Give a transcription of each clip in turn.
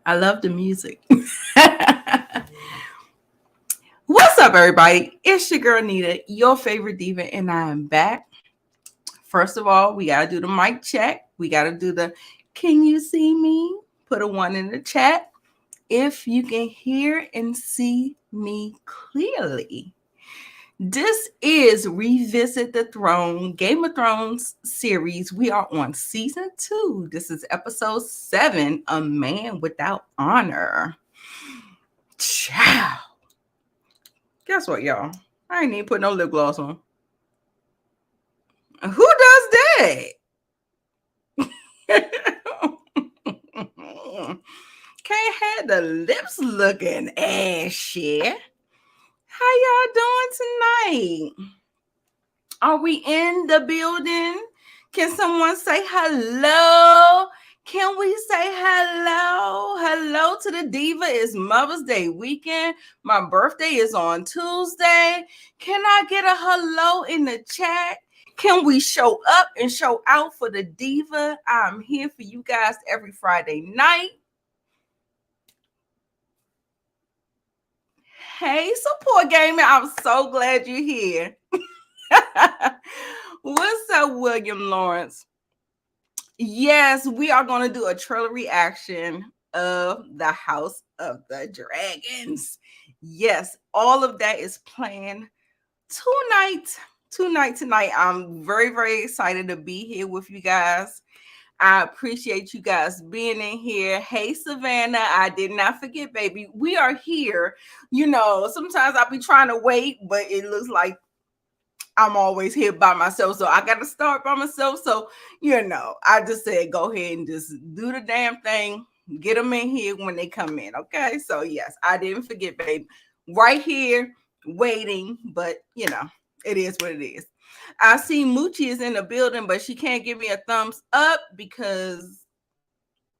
I love the music. What's up, everybody? It's your girl Nita, your favorite diva, and I am back. First of all, we gotta do the mic check. We gotta do the "Can you see me?" Put a one in the chat if you can hear and see me clearly. This is Revisit the Throne Game of Thrones series. We are on season 2. This is episode 7, A Man Without Honor. Ciao. Guess what, y'all? I ain't even put no lip gloss on. Who does that? Can't have the lips looking ashy. How y'all doing tonight? Are we in the building? Can someone say hello? Can we say hello? Hello to the diva. It's Mother's Day weekend. My birthday is on Tuesday. Can I get a hello in the chat? Can we show up and show out for the diva? I'm here for you guys every Friday night. Hey, support gaming. I'm so glad you're here. What's up, William Lawrence? Yes, we are going to do a trailer reaction of the House of the Dragons. Yes, all of that is planned tonight. I'm very, very excited to be here with you guys. I appreciate you guys being in here. Hey, Savannah, I did not forget, baby. We are here. You know, sometimes I'll be trying to wait, but it looks like I'm always here by myself. So I got to start by myself. So, you know, I just said, go ahead and just do the damn thing. Get them in here when they come in. Okay. So, yes, I didn't forget, babe. Right here, waiting. But, you know, it is what it is. I see Moochie is in the building, but she can't give me a thumbs up because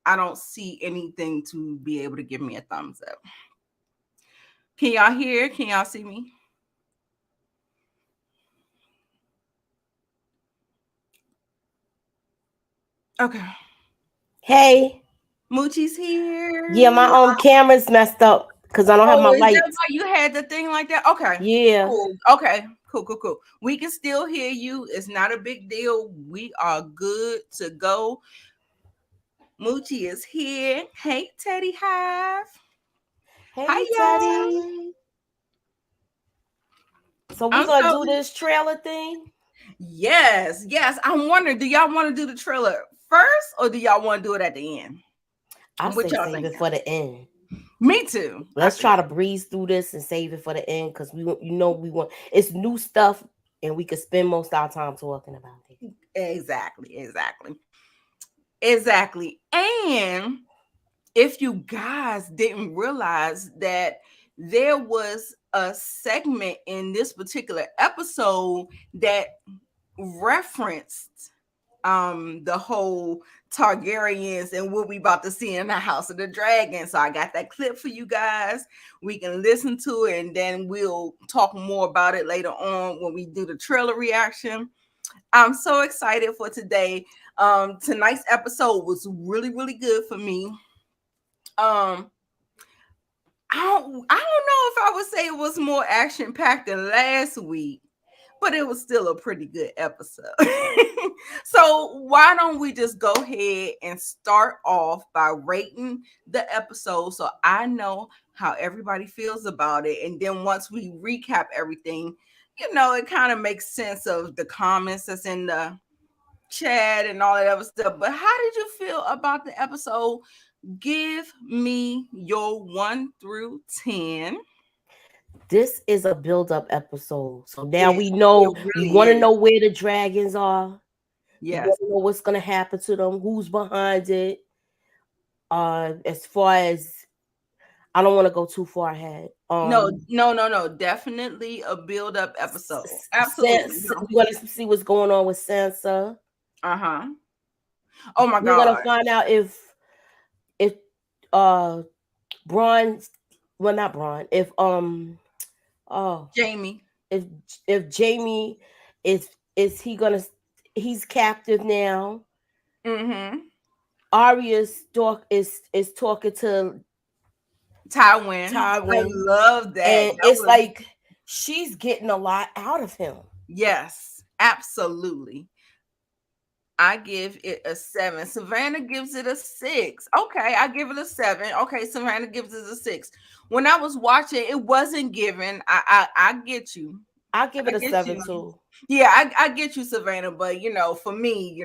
I don't see anything to be able to give me a thumbs up. Can y'all hear? Can y'all see me? Okay. Hey. Moochie's here. Yeah, my camera's messed up because I don't have my Is that lights. why you had the thing like that? Okay. Yeah. Cool. Okay. Cool. We can still hear you. It's not a big deal. We are good to go. Moochie is here. Hey, Teddy Hive. Hey, Hi, y'all. Teddy. So we're I'm gonna so do this trailer thing. yes. I'm wondering, do y'all want to do the trailer first or do y'all want to do it at the end? I What say y'all save think? it for the end. Me too. Let's try to breeze through this and save it for the end because we want it's new stuff and we could spend most of our time talking about it. Exactly. And if you guys didn't realize that there was a segment in this particular episode that referenced the whole Targaryens and what we about to see in the House of the Dragon. So I got that clip for you guys. We can listen to it and then we'll talk more about it later on when we do the trailer reaction. I'm so excited for today. Tonight's episode was really, really good for me. I don't know if I would say it was more action packed than last week, but it was still a pretty good episode. So why don't we just go ahead and start off by rating the episode so I know how everybody feels about it, and then once we recap everything, you know, it kind of makes sense of the comments that's in the chat and all that other stuff. But how did you feel about the episode? Give me your 1 through 10. This is a build-up episode. So now we know we want to know where the dragons are. Yes. We want to know what's going to happen to them, who's behind it. As far as I don't want to go too far ahead. No. Definitely a build-up episode. Absolutely. We're going to see what's going on with Sansa. Uh-huh. Oh my God. We're going to find out if Bronn, well, not Bronn, if Jamie. If Jamie is he gonna he's captive now. Mm-hmm. Arya's is talking to Tywin. I Tywin, love that. and That it's was like she's getting a lot out of him. yes, absolutely. I give it a 7. Savannah gives it a 6. Okay, I give it a 7. Okay, Savannah gives it a 6. When I was watching, it wasn't given. I get you. I'll give I it a get 7 you. too. Yeah, I get you, Savannah. But for me,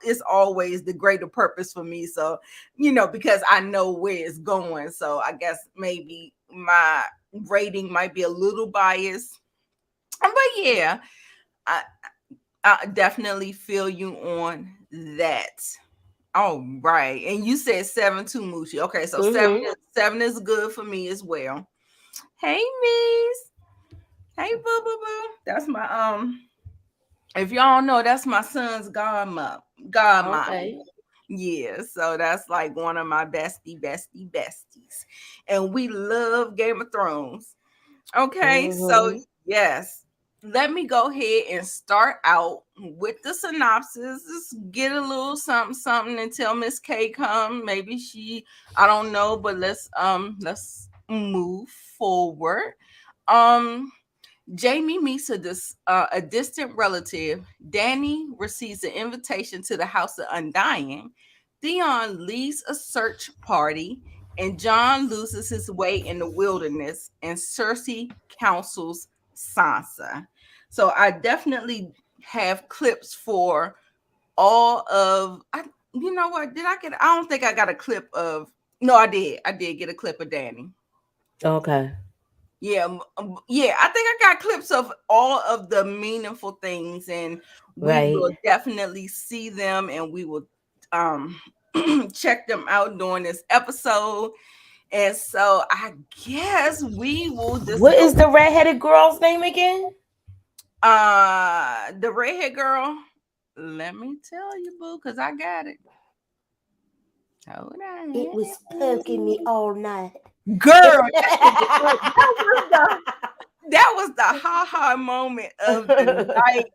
it's always the greater purpose for me. So, because I know where it's going. So I guess maybe my rating might be a little biased. But yeah, I, I definitely feel you on that. All right. And you said 7 too, Moochie. Okay, so Mm-hmm. 7 is good for me as well. Hey, Miss. Hey, boo boo boo. That's my if y'all know, that's my son's godmom. Okay. Yeah, so that's like one of my besties. And we love Game of Thrones. Okay, so Mm-hmm. yes, let me go ahead and start out with the synopsis. Just get a little something until Miss K come. Maybe I don't know, but let's move forward. Um Jamie meets a distant relative. Danny receives an invitation to the House of Undying. Theon leads a search party, and John loses his way in the wilderness, and Cersei counsels Sansa. So I definitely have clips for all of. You know what? Did I get? I don't think I got a clip of. No, I did. I did get a clip of Danny. Okay. Yeah, yeah. I think I got clips of all of the meaningful things, and we will Right. definitely see them, and we will um check them out during this episode. And so I guess we will just What go. is the redheaded girl's name again? The redhead girl. Let me tell you, boo, because I got it. Hold It on, was poking me all night. girl. That shit was good. That was the ha ha moment of the night.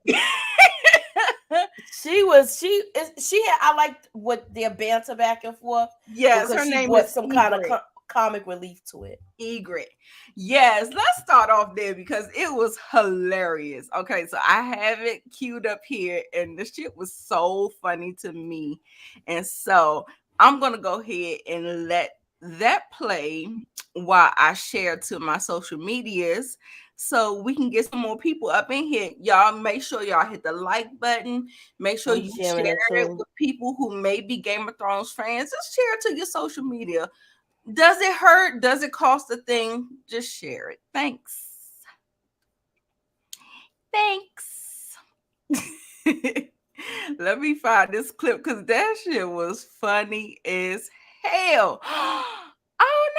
I liked what their banter back and forth Yes, because her she name brought is some kind of Egret. comic relief to it. Egret. Yes, let's start off there because it was hilarious. Okay, so I have it queued up here, and the shit was so funny to me. And so I'm gonna go ahead and let that play while I share to my social medias so we can get some more people up in here. Y'all make sure y'all hit the like button. Make sure I'm you sharing it share it too. with people who may be Game of Thrones fans. Just share it to your social media. Does it hurt? Does it cost a thing? Just share it. Thanks. Thanks. Let me find this clip because that shit was funny as hell. Oh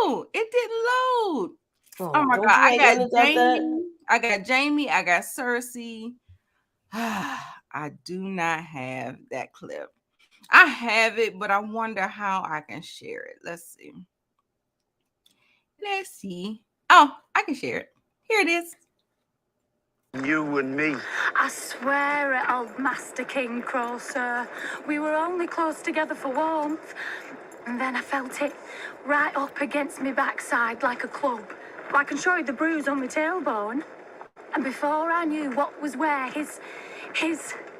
no, it didn't load. Oh Oh, my don't god, you hate when it does that? I got Cersei. I do not have that clip. I have it, but I wonder how I can share it. Let's see. Let's see. Oh, I can share it. Here it is. You and me. I swear it, old Master King Crow, sir. We were only close together for warmth, and then I felt it right up against me backside like a club. I can show you the bruise on my tailbone. And before I knew what was where,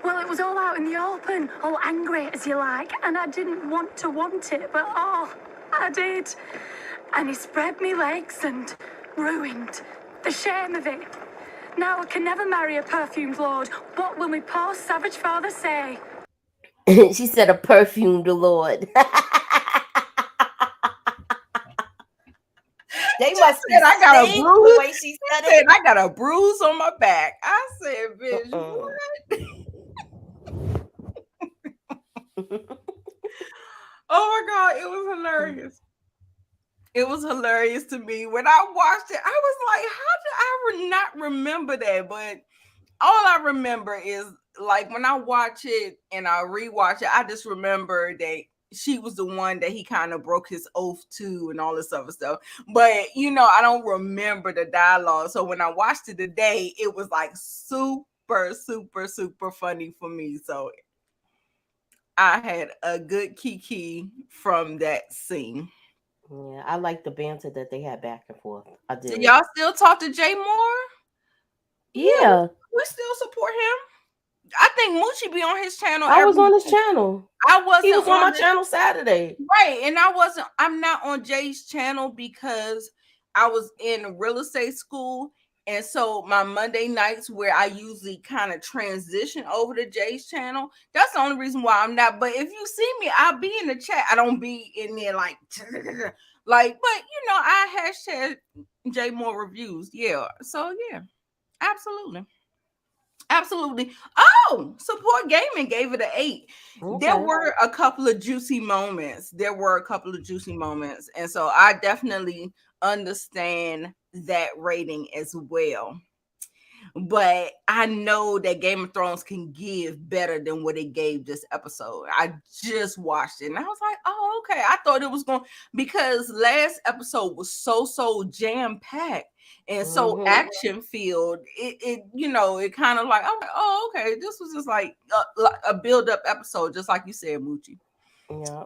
well, it was all out in the open, all angry as you like, and I didn't want it, but oh, I did. And he spread me legs and ruined the shame of it. Now I can never marry a perfumed lord. What will my poor savage father say? She said a perfumed lord. They She must be said I got a stink the bruise. way she She said said it. I got a bruise on my back. I said, bitch, Uh-uh. what? Oh my god, it was hilarious. It was hilarious to me when I watched it. I was like, how did I not remember that? But all I remember is like when I watch it and I rewatch it, I just remember that she was the one that he kind of broke his oath to and all this other stuff. But I don't remember the dialogue. So when I watched it today, it was like super, super, super funny for me. So I had a good kiki from that scene. Yeah, I like the banter that they had back and forth. I Do did. y'all still talk to Jay Moore? Yeah, Yeah, we still support him. I think Moochie be on his channel I every was on his week. channel. I He wasn't was on on my the channel Saturday. right, and I'm not on Jay's channel because I was in real estate school. And so my Monday nights where I usually kind of transition over to Jay's channel, that's the only reason why I'm not. But if you see me, I'll be in the chat. I don't be in there like like, but I hashtag Jay Moore reviews. Yeah. So yeah, absolutely. Absolutely. Oh, support gaming gave it an 8. There Okay. were a couple of juicy moments. There were a couple of juicy moments. And so I definitely understand that rating as well. But I know that Game of Thrones can give better than what it gave this episode. I just watched it and I was like, oh, okay. I thought it was going because last episode was so jam packed and so Mm-hmm. action filled. It kind of like, oh, okay. This was just like a build up episode, just like you said, Moochie. Yeah.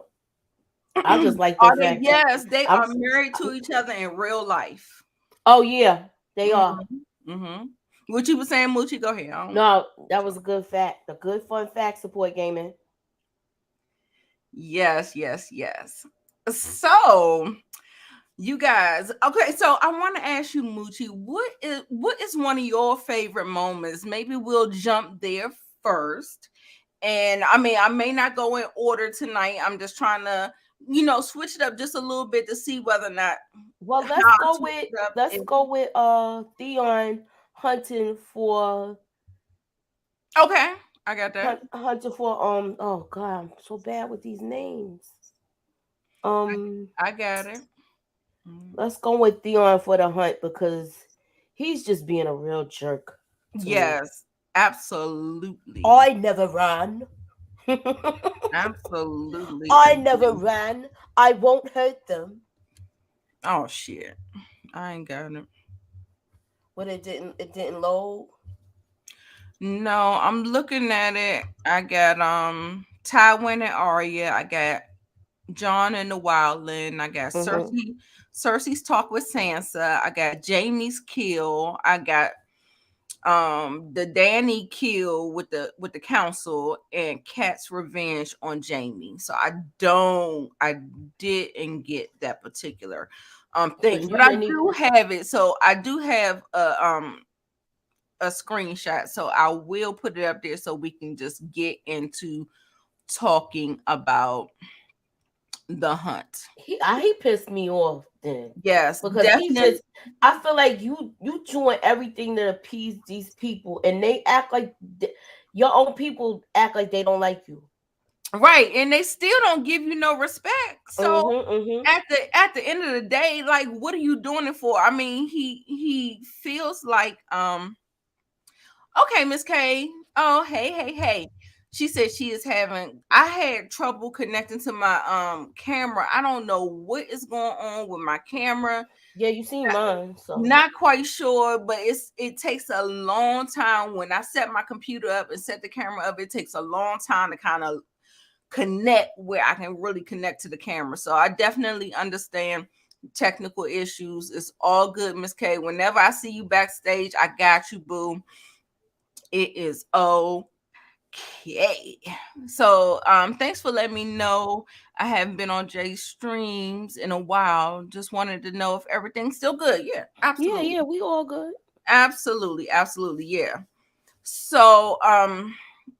I just like the Are they? fact that Yes, they I'm. are married to each other in real life. Oh yeah, they are. Mm-hmm. Mm-hmm. What you were saying, Moochie? Go ahead. I don't know. No, that was a good fact. A good fun fact. Support gaming. Yes, yes, yes. So, you guys, okay. So, I want to ask you, Moochie, what is one of your favorite moments? Maybe we'll jump there first. And I mean, I may not go in order tonight. I'm just trying to, switch it up just a little bit to see whether or not Well, how I switch it up. Theon hunting for Okay, I got that. hunting for oh god, I'm so bad with these names. I got it. Mm. Let's go with Theon for the hunt because he's just being a real jerk to me. Yes, absolutely, I never ran. absolutely I never agree. ran. I won't hurt them. Oh shit. I ain't got it. But it didn't load. No, I'm looking at it. I got Tywin and Arya. I got John and the Wildling. I got Mm-hmm. Cersei's talk with Sansa. I got Jamie's kill. I got the Danny kill with the council and Cat's revenge on Jamie. So I didn't get that particular So thing, you but I didn't even. do have it. So I do have a screenshot. So I will put it up there so we can just get into talking about the hunt. He pissed me off then Yes, because he definitely. just. I feel like you doing everything to appease these people, and they act like your own people act like they don't like you. Right. And they still don't give you no respect. So Mm-hmm. Mm-hmm. at the end of the day, like what are you doing it for? I mean, he feels like okay, Miss K. Oh, hey. She said she is having I had trouble connecting to my camera. I don't know what is going on with my camera. Yeah, you seen mine, so Not quite sure, but it takes a long time when I set my computer up and set the camera up. It takes a long time to kind of connect where I can really connect to the camera. So I definitely understand technical issues. It's all good, Miss K. Whenever I see you backstage, I got you, boo. It is okay. So thanks for letting me know. I haven't been on Jay's streams in a while. Just wanted to know if everything's still good. Yeah, absolutely. yeah, we all good. Absolutely, yeah. So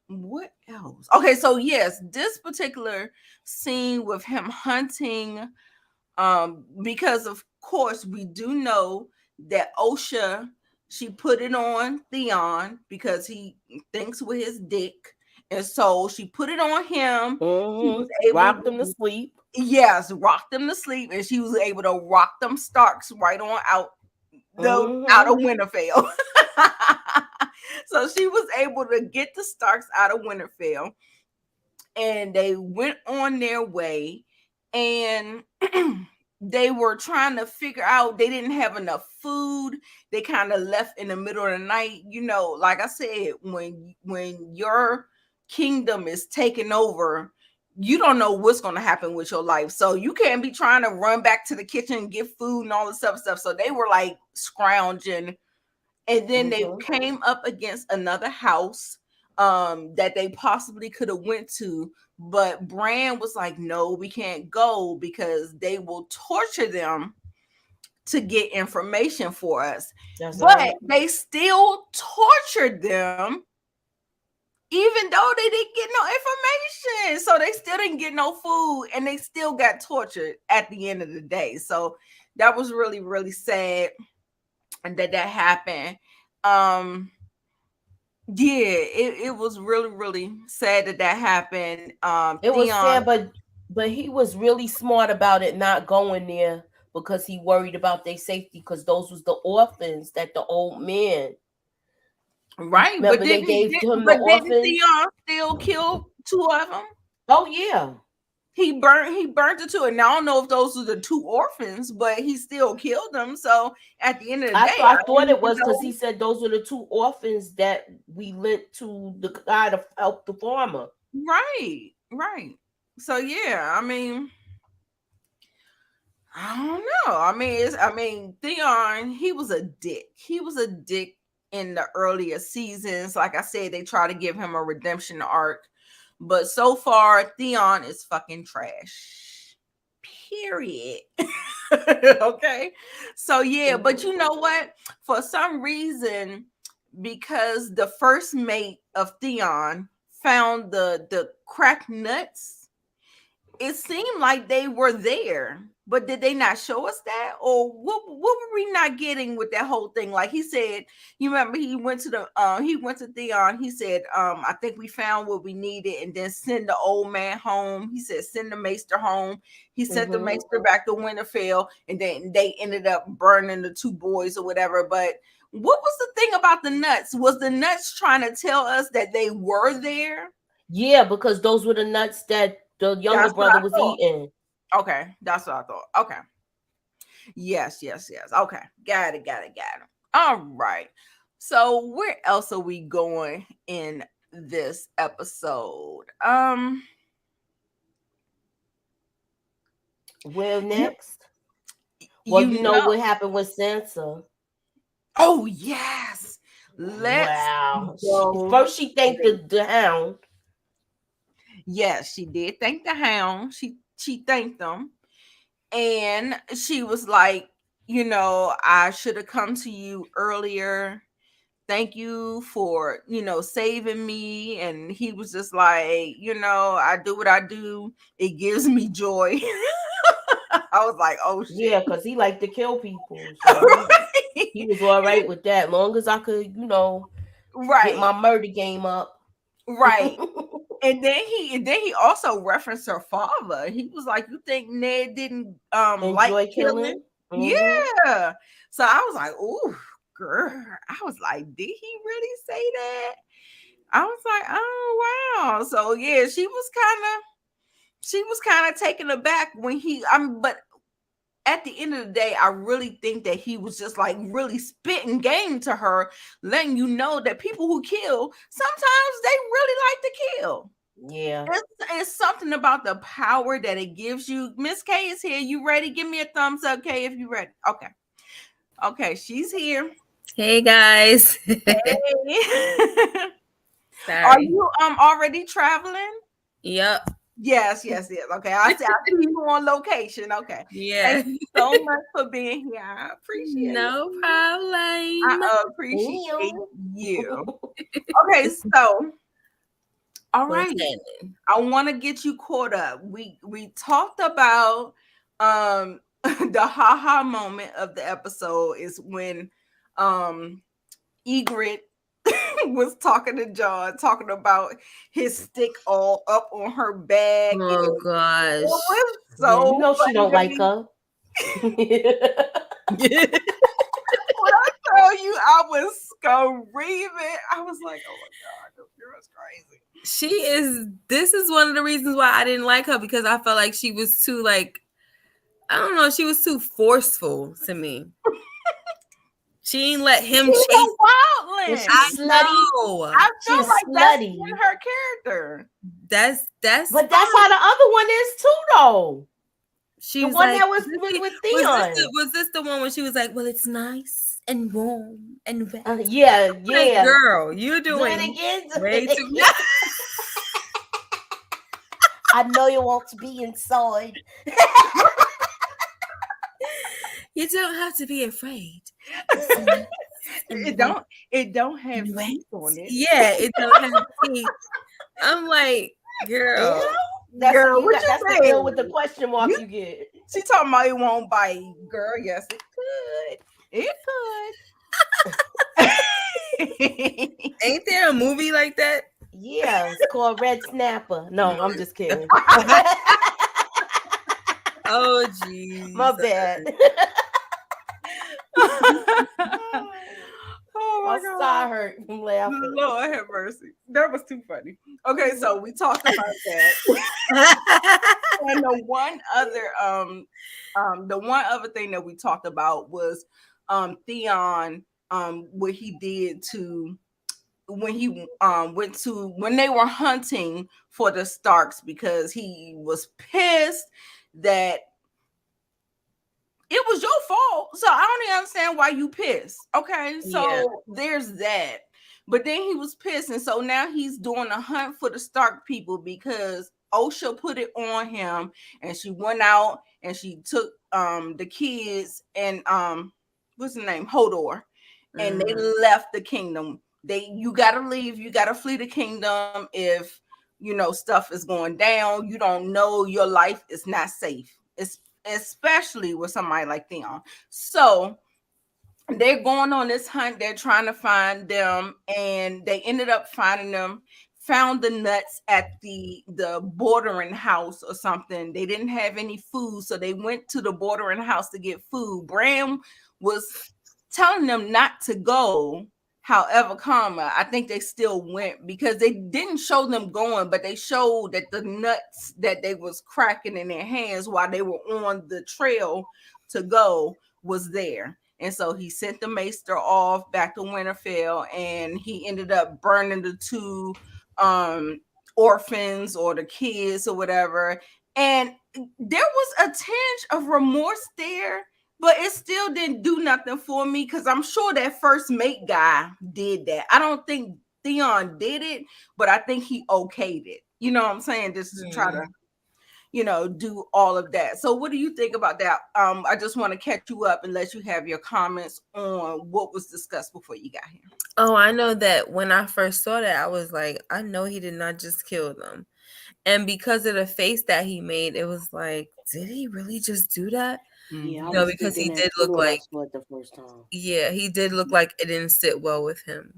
what else? Okay, so yes, this particular scene with him hunting, because of course we do know that Osha, she put it on Theon because he thinks with his dick, and so she put it on him. She was Mm-hmm. able Rocked them to to, sleep. yes, rock them to sleep, and she was able to rock them Starks right on out Mm-hmm. of Winterfell. So she was able to get the Starks out of Winterfell, and they went on their way, and they were trying to figure out they didn't have enough food. They kind of left in the middle of the night. Like I said, when your kingdom is taken over, you don't know what's going to happen with your life. So you can't be trying to run back to the kitchen and get food and all this stuff. So they were like scrounging. And then they came up against another house that they possibly could have went to. But Bran was like, no, we can't go because they will torture them to get information for us. That's But right. they still tortured them even though they didn't get no information. So they still didn't get no food and they still got tortured at the end of the day. So that was really, really sad that happened. Yeah, it was really, really sad that happened. It was Theon. sad, but he was really smart about it not going there because he worried about their safety because those was the orphans that the old man. Right, Remember they gave him the didn't orphans? Theon still kill two of them? Oh yeah. He burnt the two, and I don't know if those were the two orphans, but he still killed them. So at the end of the day, I thought it was because he said those were the two orphans that we lent to the guy to help the farmer. Right. So yeah, I mean, I don't know. I mean, Theon, he was a dick. He was a dick in the earlier seasons. Like I said, they try to give him a redemption arc, but so far, Theon is fucking trash. Period. Okay. So yeah, but you know what? For some reason, because the first mate of Theon found the cracked nuts, it seemed like they were there, but did they not show us that? Or what were we not getting with that whole thing? Like he said, you remember he went to Theon, he said, I think we found what we needed, and then send the old man home. He said, send the maester home. He sent the maester back to Winterfell, and then they ended up burning the two boys or whatever. But what was the thing about the nuts? Was the nuts trying to tell us that they were there? Yeah, because those were the nuts that the younger brother was eating. Okay, that's what I thought. Okay. Yes. Okay. Got it. All right. So where else are we going in this episode? Where next? Well, you know what happened with Sansa. Oh yes. Let's go. First she thanked the hound. Yes, she did thank the hound. She thanked them. And she was like, you know, I should have come to you earlier. Thank you for, you know, saving me. And he was just like, you know, I do what I do. It gives me joy. I was like, oh shit. Yeah, because he liked to kill people. So he was all right with that. Long as I could, you know, get my murder game up. Right. And then he also referenced her father. He was like, you think Ned didn't like killing? Yeah. So I was like, ooh, girl. I was like, did he really say that? I was like, oh wow. So yeah, she was kind of taken aback when but at the end of the day, I really think that he was just like really spitting game to her, letting you know that people who kill, sometimes they really like to kill. Yeah. It's something about the power that it gives you. Miss K is here. You ready? Give me a thumbs up, K, if you ready. Okay, she's here. Hey guys. Hey. Are you already traveling? Yep. Yes. Okay, I see you on location. Okay. Yeah. Thank you so much for being here. I appreciate it. No problem. I appreciate you. Okay, so all right. I want to get you caught up. We talked about the haha moment of the episode is when Ygritte was talking to John, talking about his stick all up on her back. Oh gosh. It was so you know she don't like her. When I tell you I was screaming, I was like, oh my God, this girl is crazy. This is one of the reasons why I didn't like her, because I felt like she was too, like, I don't know, she was too forceful to me. She ain't let him She's chase. a wildland. She's I slutty. know. I feel She's like that's slutty. in her character. That's But that's how the other one is too, though. She's the one like, that was with Theon. was this the one when she was like, well, it's nice and warm and wet? Yeah. Like, girl, you're Do doing it again. way too Yeah. I know you want to be inside. You don't have to be afraid. It don't have teeth on it. Yeah, it don't have teeth. I'm like, girl. That's what that's you the say? deal with the question mark you get. She talking about it won't bite. Girl, yes, it could. It could. Ain't there a movie like that? Yeah, it's called Red Snapper. No, I'm just kidding. Oh, geez. My bad. Oh my God. Side hurt from laughing. Lord have mercy. That was too funny. Okay, so we talked about that. And the one other thing that we talked about was Theon, what he did to when he when they were hunting for the Starks, because he was pissed that it was your fault. So I don't even understand why you pissed. Okay, so there's that. But then he was pissed, and so now he's doing a hunt for the Stark people because Osha put it on him, and she went out and she took the kids and what's the name, Hodor, and they left the kingdom. You gotta leave, you gotta flee the kingdom if stuff is going down. You don't know, your life is not safe. It's especially with somebody like Theon. So they're going on this hunt. They're trying to find them, and they ended up finding them. Found the nuts at the bordering house or something. They didn't have any food, so they went to the bordering house to get food. Bran was telling them not to go. However, I think they still went because they didn't show them going, but they showed that the nuts that they was cracking in their hands while they were on the trail to go was there. And so he sent the maester off back to Winterfell, and he ended up burning the two orphans or the kids or whatever. And there was a tinge of remorse there, but it still didn't do nothing for me because I'm sure that first mate guy did that. I don't think Theon did it, but I think he okayed it. You know what I'm saying? Just to try to, do all of that. So what do you think about that? I just want to catch you up and let you have your comments on what was discussed before you got here. Oh, I know that when I first saw that, I was like, I know he did not just kill them. And because of the face that he made, it was like, did he really just do that? Yeah, because he did look like the first time. Yeah, he did look like it didn't sit well with him,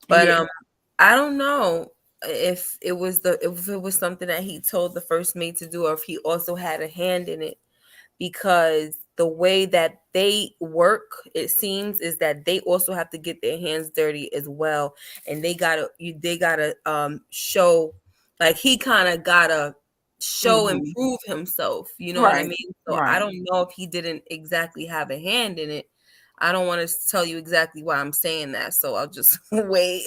But I don't know if it was something that he told the first mate to do, or if he also had a hand in it, because the way that they work, it seems, is that they also have to get their hands dirty as well, and they gotta show, like, he kind of gotta show and prove himself, you know what I mean? So I don't know if he didn't exactly have a hand in it. I don't want to tell you exactly why I'm saying that, so I'll just wait.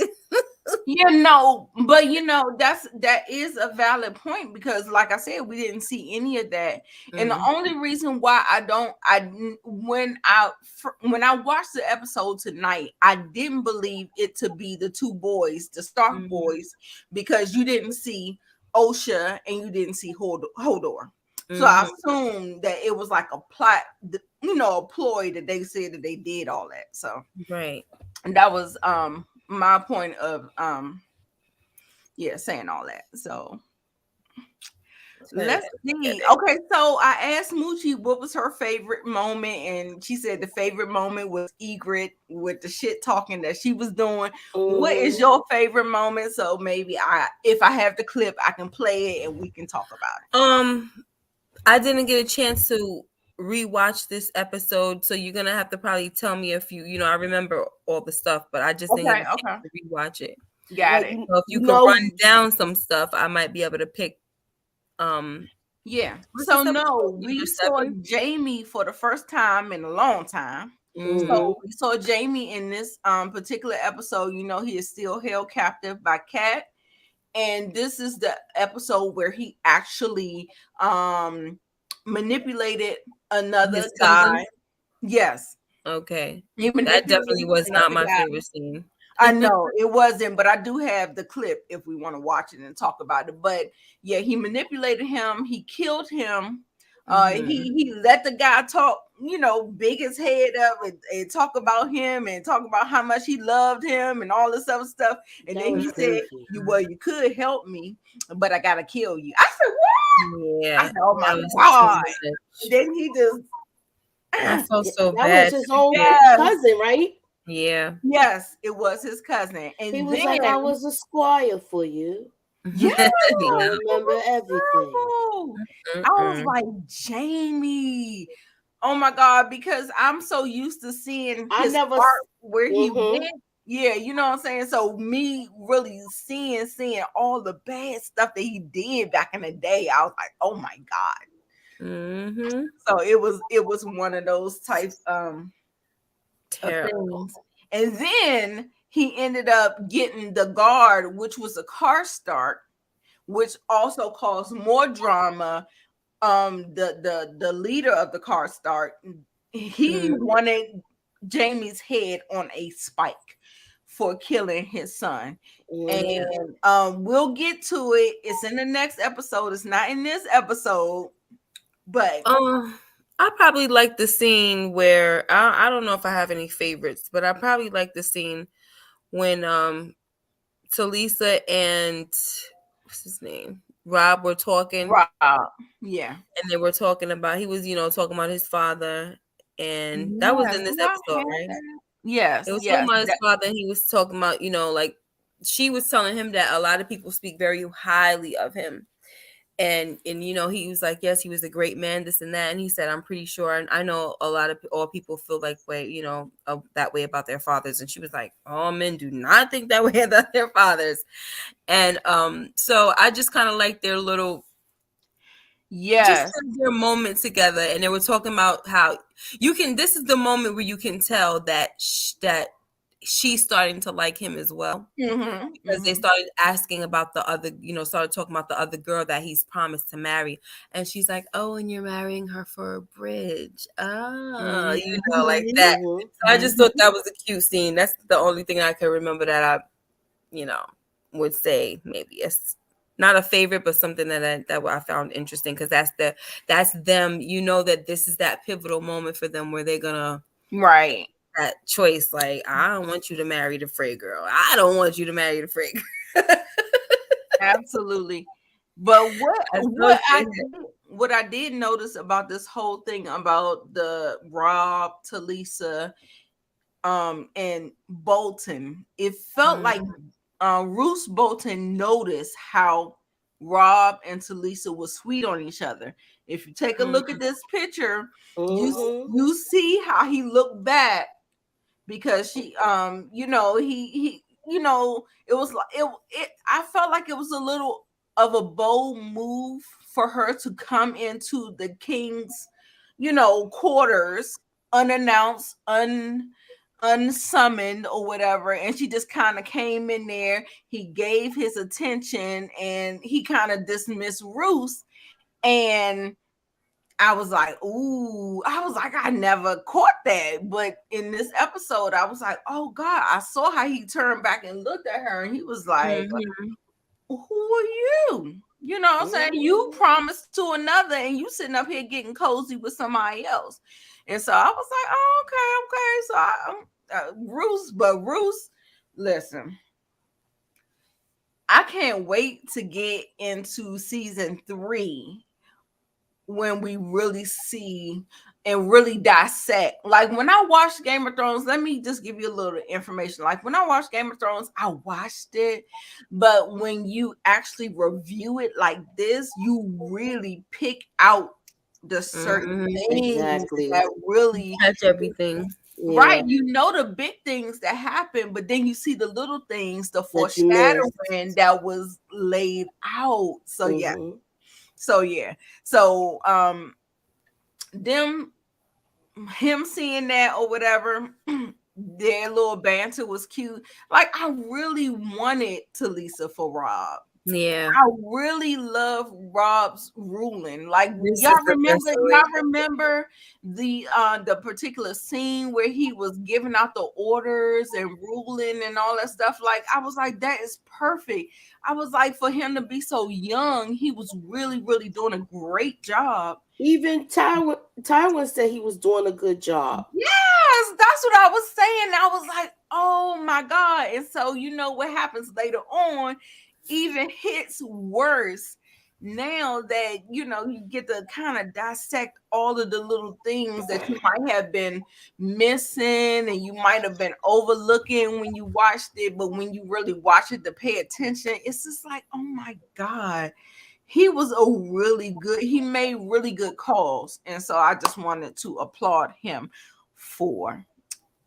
That is a valid point, because like I said, we didn't see any of that. And the only reason why when I watched the episode tonight, I didn't believe it to be the two boys, the Stark boys, because you didn't see Osha and you didn't see Hodor. So I assumed that it was like a plot, a ploy that they said that they did all that. So and that was my point of saying all that. So let's see. Okay, so I asked Moochie what was her favorite moment, and she said the favorite moment was Egret with the shit talking that she was doing. What is your favorite moment? So maybe if I have the clip, I can play it and we can talk about it. I didn't get a chance to rewatch this episode, so you're gonna have to probably tell me if I remember all the stuff, but I just didn't get a chance to rewatch it. Got it. So if you could run down some stuff, I might be able to pick. So no, we saw Jamie for the first time in a long time. So Mm-hmm. we saw Jamie in this particular episode. He is still held captive by Kat, and this is the episode where he actually manipulated another His cousin. guy. Yes, Okay, he that definitely manipulated was not another my guy. favorite scene. I know it wasn't, but I do have the clip if we want to watch it and talk about it. But yeah, he manipulated him. He killed him. He let the guy talk, big his head up and talk about him and talk about how much he loved him and all this other stuff. And That then was he said, crazy. you could help me, but I gotta kill you. I said, what? I Yeah, said, oh my that was too God. much. And then he just I felt so That was bad. his own yes, cousin, right? Yeah. yes, it was his cousin. He And was like, I then was a squire for you. yeah, I Yeah. remember everything. I was Mm-mm. like, Jamie, oh my God, because I'm so used to seeing I his never. art where he Mm-hmm. went. Yeah, you know what I'm saying? So me really seeing all the bad stuff that he did back in the day, I was like, oh my God. Mm-hmm. So it was one of those type of Terrible. things. And then he ended up getting the guard, which was a car start, which also caused more drama. The leader of the car start, he Mm. wanted Jamie's head on a spike for killing his son. Mm-hmm. Yeah. And we'll get to it. It's in the next episode. It's not in this episode, but I probably like the scene where I don't know if I have any favorites, but I probably like the scene when Talisa and what's his name? Rob were talking, Rob, yeah. and they were talking about he was, talking about his father, and that was Yes, in do this I episode, have right? that? Yes, It was talking yes. about his father, and he was talking about, like she was telling him that a lot of people speak very highly of him. And he was like, yes, he was a great man, this and that. And he said, I'm pretty sure, and I know a lot of all people feel like way, that way about their fathers. And she was like, all men do not think that way about their fathers. And so I just kind of like their little, just Yes. their moment together. And they were talking about how this is the moment where you can tell that that she's starting to like him as well, Mm-hmm, because they started asking about the other, started talking about the other girl that he's promised to marry. And she's like, oh, and you're marrying her for a bridge. Oh, like that. Mm-hmm. So I just thought that was a cute scene. That's the only thing I can remember that I, would say maybe it's not a favorite, but something that I found interesting, because that's them. That this is that pivotal moment for them where they're gonna right. that choice. Like, I don't want you to marry the Frey girl. I don't want you to marry the Frey girl. Absolutely. But I so what I did notice about this whole thing about the Rob, Talisa, and Bolton, it felt like Roose Bolton noticed how Rob and Talisa was sweet on each other. If you take a look at this picture, Mm-hmm. you see how he looked back, because she he it was like it I felt like it was a little of a bold move for her to come into the king's quarters unannounced, unsummoned or whatever, and she just kind of came in there. He gave his attention and he kind of dismissed Ruth, and I was like, ooh, I was like, I never caught that. But in this episode, I was like, oh God, I saw how he turned back and looked at her, and he was like, who are you? You know what I'm saying? You promised to another, and you sitting up here getting cozy with somebody else. And so I was like, oh, okay. So Bruce, listen, I can't wait to get into season 3, when we really see and really dissect. Like when I watched Game of Thrones, let me just give you a little information. Like when I watched Game of Thrones, I watched it, but when you actually review it like this, you really pick out the certain things Exactly. that really catch everything. right. Yeah. You know the big things that happen, but then you see the little things, the That you missed. foreshadowing that was laid out. So yeah. Mm-hmm. So yeah. So them him seeing that or whatever, their little banter was cute. Like, I really wanted Talisa for Rob. Yeah. I really love Rob's ruling. Like, This y'all is the best remember, way. y'all remember the particular scene where he was giving out the orders and ruling and all that stuff. Like, I was like, that is perfect. I was like, for him to be so young, he was really, really doing a great job. Even Tywin said he was doing a good job. Yes, that's what I was saying. I was like, oh my God. And so, you know what happens later on even hits worse now that, you know, you get to kind of dissect all of the little things that you might have been missing and you might have been overlooking when you watched it. But when you really watch it to pay attention, it's just like, oh my God. He was he made really good calls. And so I just wanted to applaud him for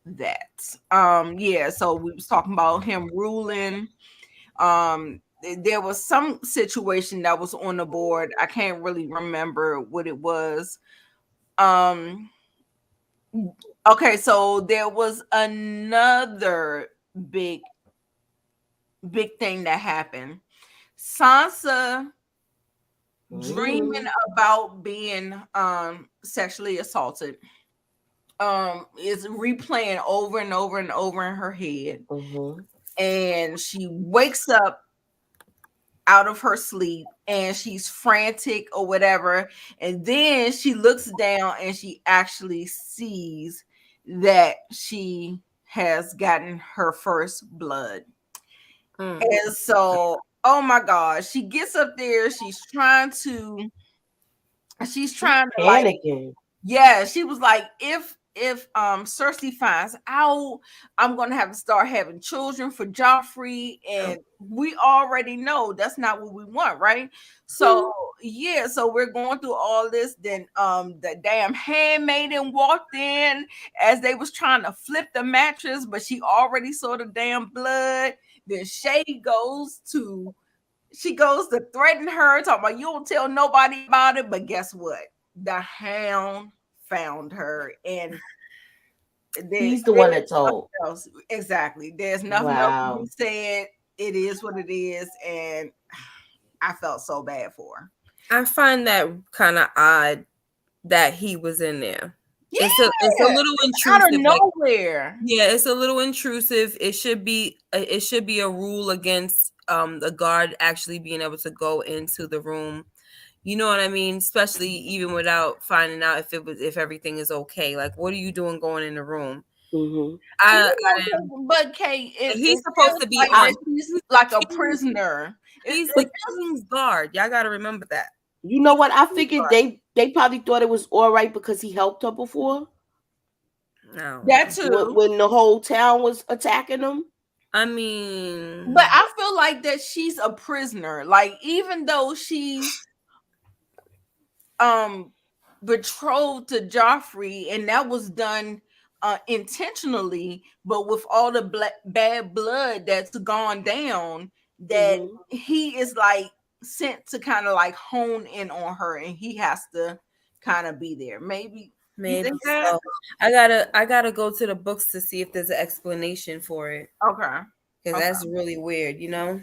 that. Yeah, so we was talking about him ruling. There was some situation that was on the board. I can't really remember what it was. Okay, so there was another big thing that happened. Sansa dreaming about being sexually assaulted is replaying over and over and over in her head. And she wakes up out of her sleep and she's frantic or whatever, and then she looks down and she actually sees that she has gotten her first blood. And so, oh my God, she gets up there, she's trying to like, panicking. yeah, she was like, if Cersei finds out, I'm gonna have to start having children for Joffrey, and we already know that's not what we want, right? So yeah, so we're going through all this. Then the damn handmaiden walked in as they was trying to flip the mattress, but she already saw the damn blood. Then Shay goes to threaten her, talking about, you don't tell nobody about it. But guess what? The hound found her, and he's the one that told. Exactly. There's nothing else to be said. It is what it is, and I felt so bad for her. I find that kind of odd that he was in there. Yeah, it's a little intrusive. Out of nowhere. Yeah, it's a little intrusive. It should be a rule against the guard actually being able to go into the room. You know what I mean? Especially even without finding out if everything is okay. Like, what are you doing going in the room? But Kate, he's supposed to be like he's like a prisoner. He's the king's guard. Y'all got to remember that. You know what? I figured they probably thought it was all right because he helped her before. No, that too. When the whole town was attacking them. I mean, but I feel like that she's a prisoner. Like, even though she's betrothed to Joffrey, and that was done intentionally, but with all the bad blood that's gone down, that he is like sent to kind of like hone in on her, and he has to kind of be there. Maybe so. I gotta go to the books to see if there's an explanation for it. Okay, because that's really weird, you know.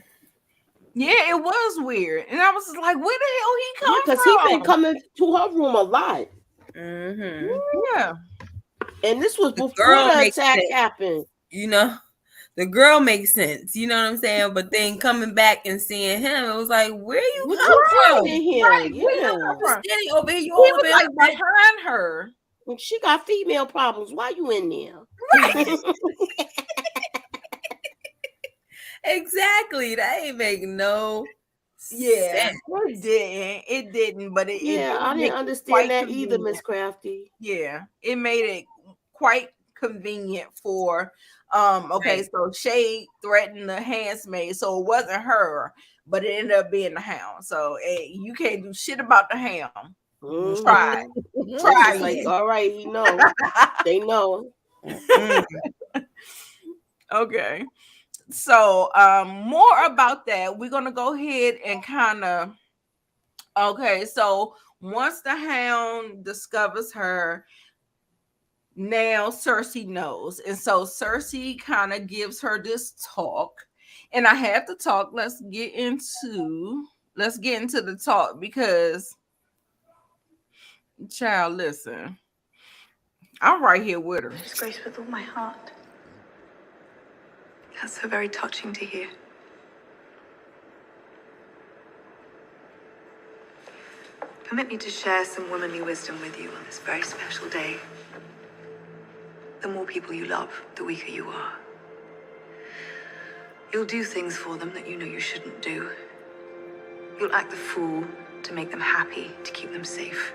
Yeah, it was weird, and I was just like, "Where the hell he come from?" Because he been coming to her room a lot. Yeah, and this was before the attack happened. You know, the girl makes sense. You know what I'm saying? But then coming back and seeing him, it was like, "Where you come from?" Right, yeah. Standing over here, he was like behind her. She got female problems. Why you in there? Right. Exactly. That ain't make no sense. It didn't, but it I didn't understand that either, Miss Crafty. Yeah, it made it quite convenient for okay, so Shay threatened the handsmaid, so it wasn't her, but it ended up being the hound. So you can't do shit about the hound. Try like, all right, he knows. They know. Okay, so more about that. We're gonna go ahead and kind of so once the hound discovers her, Now Cersei knows. And so Cersei kind of gives her this talk. And I had to talk. Let's get into the talk because child, listen. I'm right here with her. Grace, with all my heart. That's so very touching to hear. Permit me to share some womanly wisdom with you on this very special day. The more people you love, the weaker you are. You'll do things for them that you know you shouldn't do. You'll act the fool to make them happy, to keep them safe.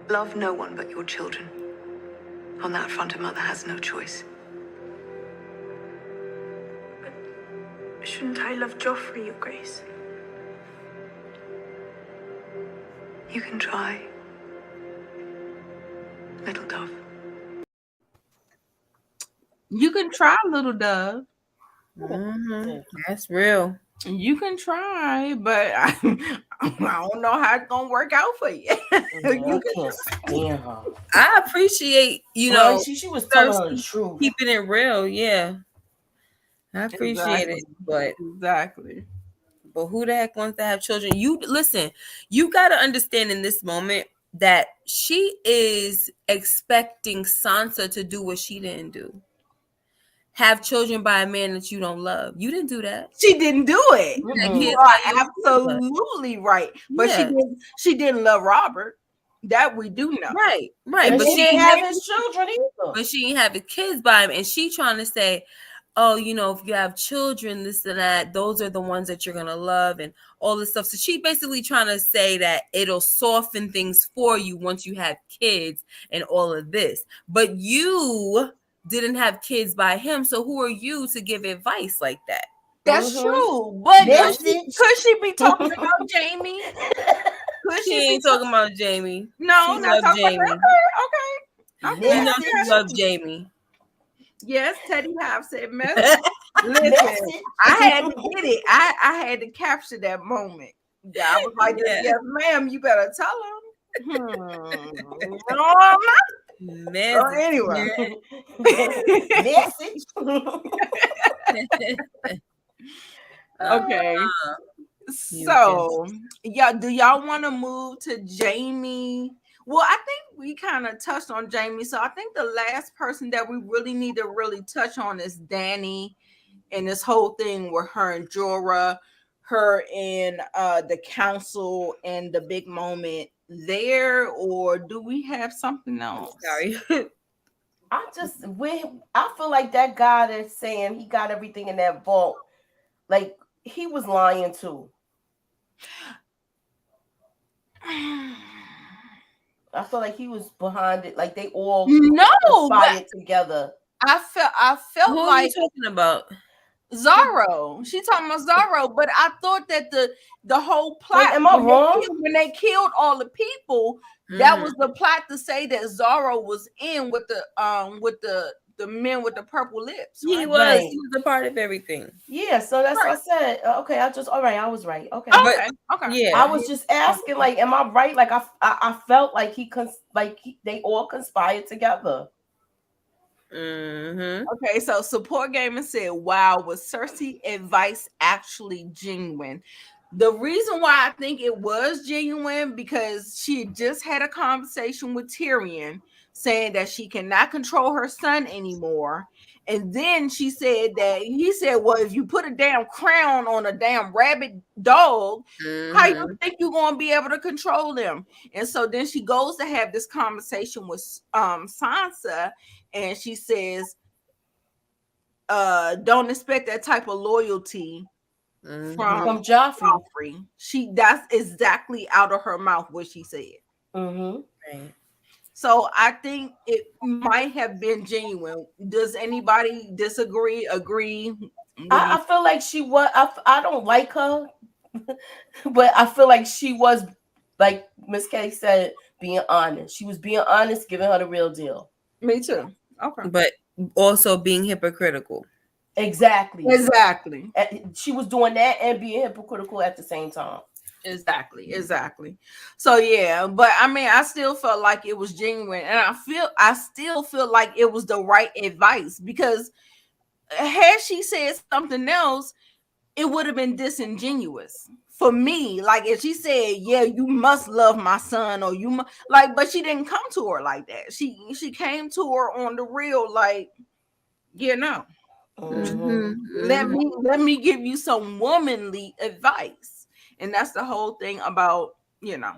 Love no one but your children. On that front, a mother has no choice. But shouldn't I love Joffrey, Your Grace? You can try, little dove. You can try, little dove. Mm-hmm. That's real. You can try, but I don't know how it's gonna work out for you. I can't stand her. I appreciate, Well, she was telling her the truth. keeping it real. Yeah, I appreciate it, but exactly. But who the heck wants to have children? You listen. You got to understand in this moment that she is expecting Sansa to do what she didn't do. Have children by a man that you don't love. You didn't do that. She didn't do it. Mm-hmm. You are absolutely right. But she didn't love Robert. That we do know. Right. And but she didn't have his children either. But she didn't have the kids by him. And she trying to say, oh, you know, if you have children, this and that, those are the ones that you're going to love and all this stuff. So she basically trying to say that it'll soften things for you once you have kids and all of this. But you didn't have kids by him. So who are you to give advice like that? That's true. But could she be talking about Jamie? She ain't talking about Jamie. No, not talking Jamie. About okay. You know she loves Jamie. Yes, Teddy Hobbs said message. Listen, I had to get it. I had to capture that moment. Yeah, I was like, yes, ma'am, you better tell him. No, message. So anyway. Message. Okay. So, yeah, do y'all want to move to Jamie? Well, I think we kind of touched on Jamie. So I think the last person that we really need to really touch on is Dany and this whole thing with her and Jorah, her and the council and the big moment there, or do we have something else? Sorry. I feel like that guy that's saying he got everything in that vault, like he was lying too. I feel like he was behind it. Like they all conspired together. I felt Who like are you talking about? Zorro. She's talking about Zorro, but I thought that the whole plot. Wait, am I wrong? When they killed all the people, that was the plot to say that Zorro was in with the men with the purple lips. Right? He was a part of everything. Yeah, so that's what I said. Okay, I was right. Okay. Okay. Yeah. I was just asking, like, am I right? Like I felt like they all conspired together. Mm-hmm. Okay, so Support Gaming said, wow, was Cersei advice actually genuine? The reason why I think it was genuine because she just had a conversation with Tyrion saying that she cannot control her son anymore. And then he said, well, if you put a damn crown on a damn rabid dog, how you think you're going to be able to control them? And so then she goes to have this conversation with Sansa, and she says, don't expect that type of loyalty from Joffrey. That's exactly out of her mouth what she said. Mm-hmm. Right. So I think it might have been genuine. Does anybody disagree? Agree? I feel like she was. I don't like her, but I feel like she was, like Miss K said, being honest. She was being honest, giving her the real deal. Me too. Okay. But also being hypocritical. Exactly. Exactly. She was doing that and being hypocritical at the same time. Exactly. So yeah, but I mean, I still felt like it was genuine, and I still feel like it was the right advice, because had she said something else, it would have been disingenuous for me. Like if she said, "Yeah, you must love my son," or like, but she didn't come to her like that. She came to her on the real, like, you know, let me give you some womanly advice, and that's the whole thing about, you know,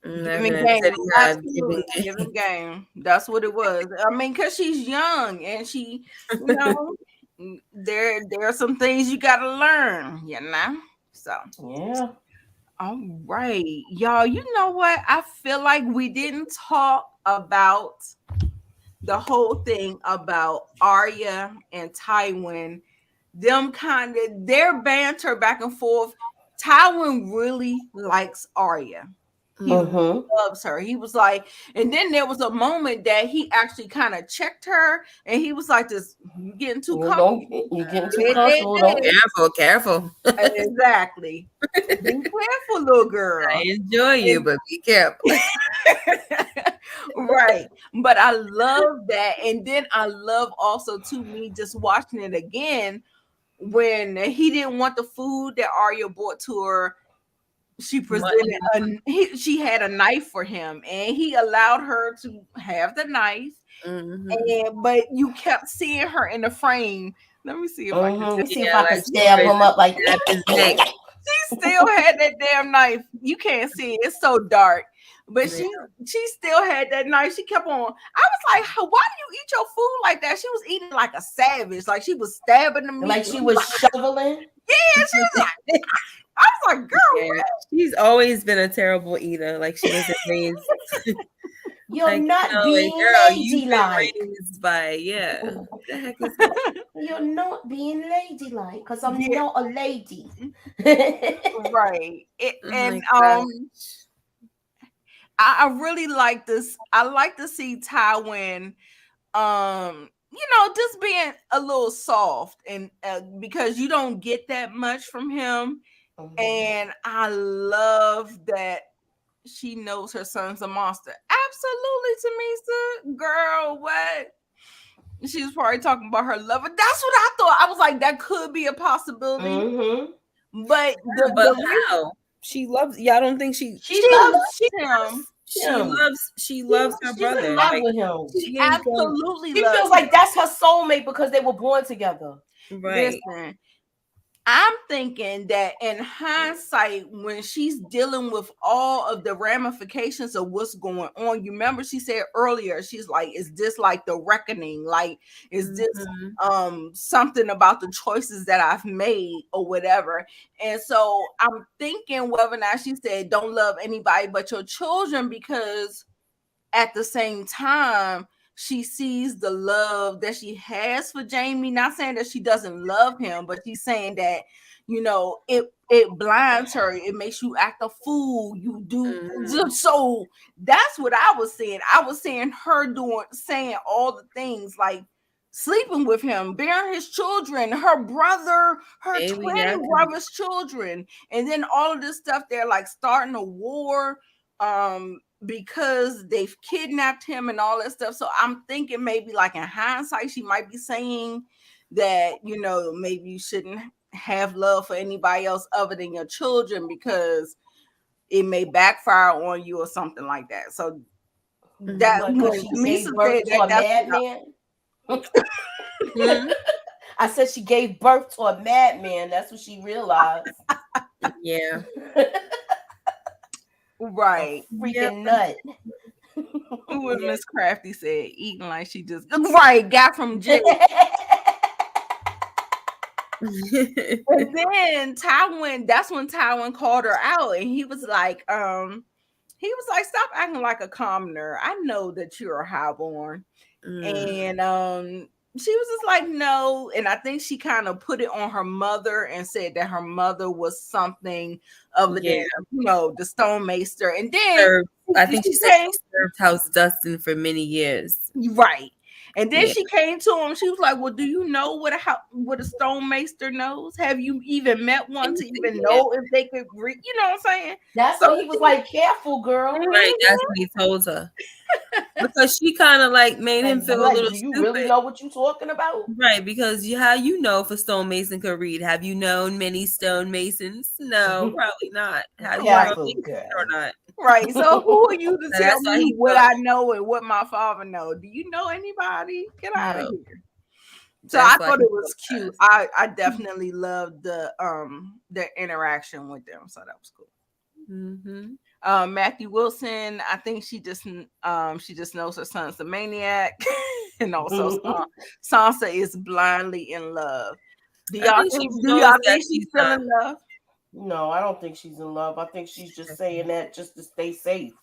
giving game. Absolutely, giving game. That's what it was. I mean, because she's young and she, you know, there are some things you got to learn, you know. So yeah. all right, y'all. You know what? I feel like we didn't talk about the whole thing about Arya and Tywin, them kind of their banter back and forth. Tywin really likes Arya. He loves her. He was like, and then there was a moment that he actually kind of checked her, and he was like, "This you getting too comfortable. You're getting too comfortable. Careful. Exactly. Be careful, little girl. I enjoy you, but be careful. Right. But I love that. And then I love also to me just watching it again when he didn't want the food that Arya brought to her. She presented she had a knife for him, and he allowed her to have the knife. And but you kept seeing her in the frame. Let me see if I can see if I can stab him up like his neck. She still had that damn knife. You can't see it. It's so dark. But she still had that knife. She kept on. I was like, why do you eat your food like that? She was eating like a savage. Like she was stabbing the meat. Like she was shoveling. Yeah, she was like, I was like, girl, she's always been a terrible eater. Like she wasn't raised. You're like, not being ladylike. By the heck is you're not being ladylike because I'm not a lady. Right. I really like this. I like to see Tywin just being a little soft, and because you don't get that much from him. And I love that she knows her son's a monster. Absolutely, Tamisa. Girl, what? She was probably talking about her lover. That's what I thought. I was like, that could be a possibility. But how? She loves. Y'all don't think she loves him. She loves her brother. She's in love with him. She absolutely loves feels like that's her soulmate because they were born together. Right. Listen, I'm thinking that in hindsight, when she's dealing with all of the ramifications of what's going on, you remember she said earlier, she's like, is this like the reckoning? Like, is this something about the choices that I've made or whatever? And so I'm thinking whether or not she said, don't love anybody but your children, because at the same time, she sees the love that she has for Jamie. Not saying that she doesn't love him, but she's saying that, it blinds her. It makes you act a fool. You do. So that's what I was saying. I was saying her saying all the things, like sleeping with him, bearing his children, her brother, her twin brother's children. And then all of this stuff, they're like starting a war. Because they've kidnapped him and all that stuff. So I'm thinking maybe like in hindsight, she might be saying that, maybe you shouldn't have love for anybody else other than your children because it may backfire on you or something like that. So that she gave birth to a madman. I said she gave birth to a madman. That's what she realized. Yeah. Right. Freaking nut. Who was Miss Crafty said eating like she just got from jail. And then Tywin, that's when Tywin called her out, and he was like, stop acting like a commoner. I know that you're a highborn. And she was just like, no. And I think she kind of put it on her mother and said that her mother was something other than, the stonemaster. And then I think she said she served House Dustin for many years. Right. And then she came to him. She was like, "Well, do you know what a stonemaster knows? Have you even met one to even know if they could read? You know what I'm saying?" That's so he was like, "Careful, girl." Right, that's what he told her. Because she kind of like made him feel a little do you stupid. really know what you're talking about? Right, because how you know if a stonemason could read? Have you known many stonemasons? No, probably not. How you know or not? Right. So who are you to So tell that's why me he what felt- I know and what my father know? Do you know anybody? Get out of No. here. So That's I why thought he it was felt cute. bad. I definitely loved the interaction with them. So that was cool. Mm-hmm. Matthew Wilson, I think she just knows her son's a maniac, and also Sansa is blindly in love. Do y'all think she's still in love? No, I don't think she's in love. I think she's just saying that just to stay safe.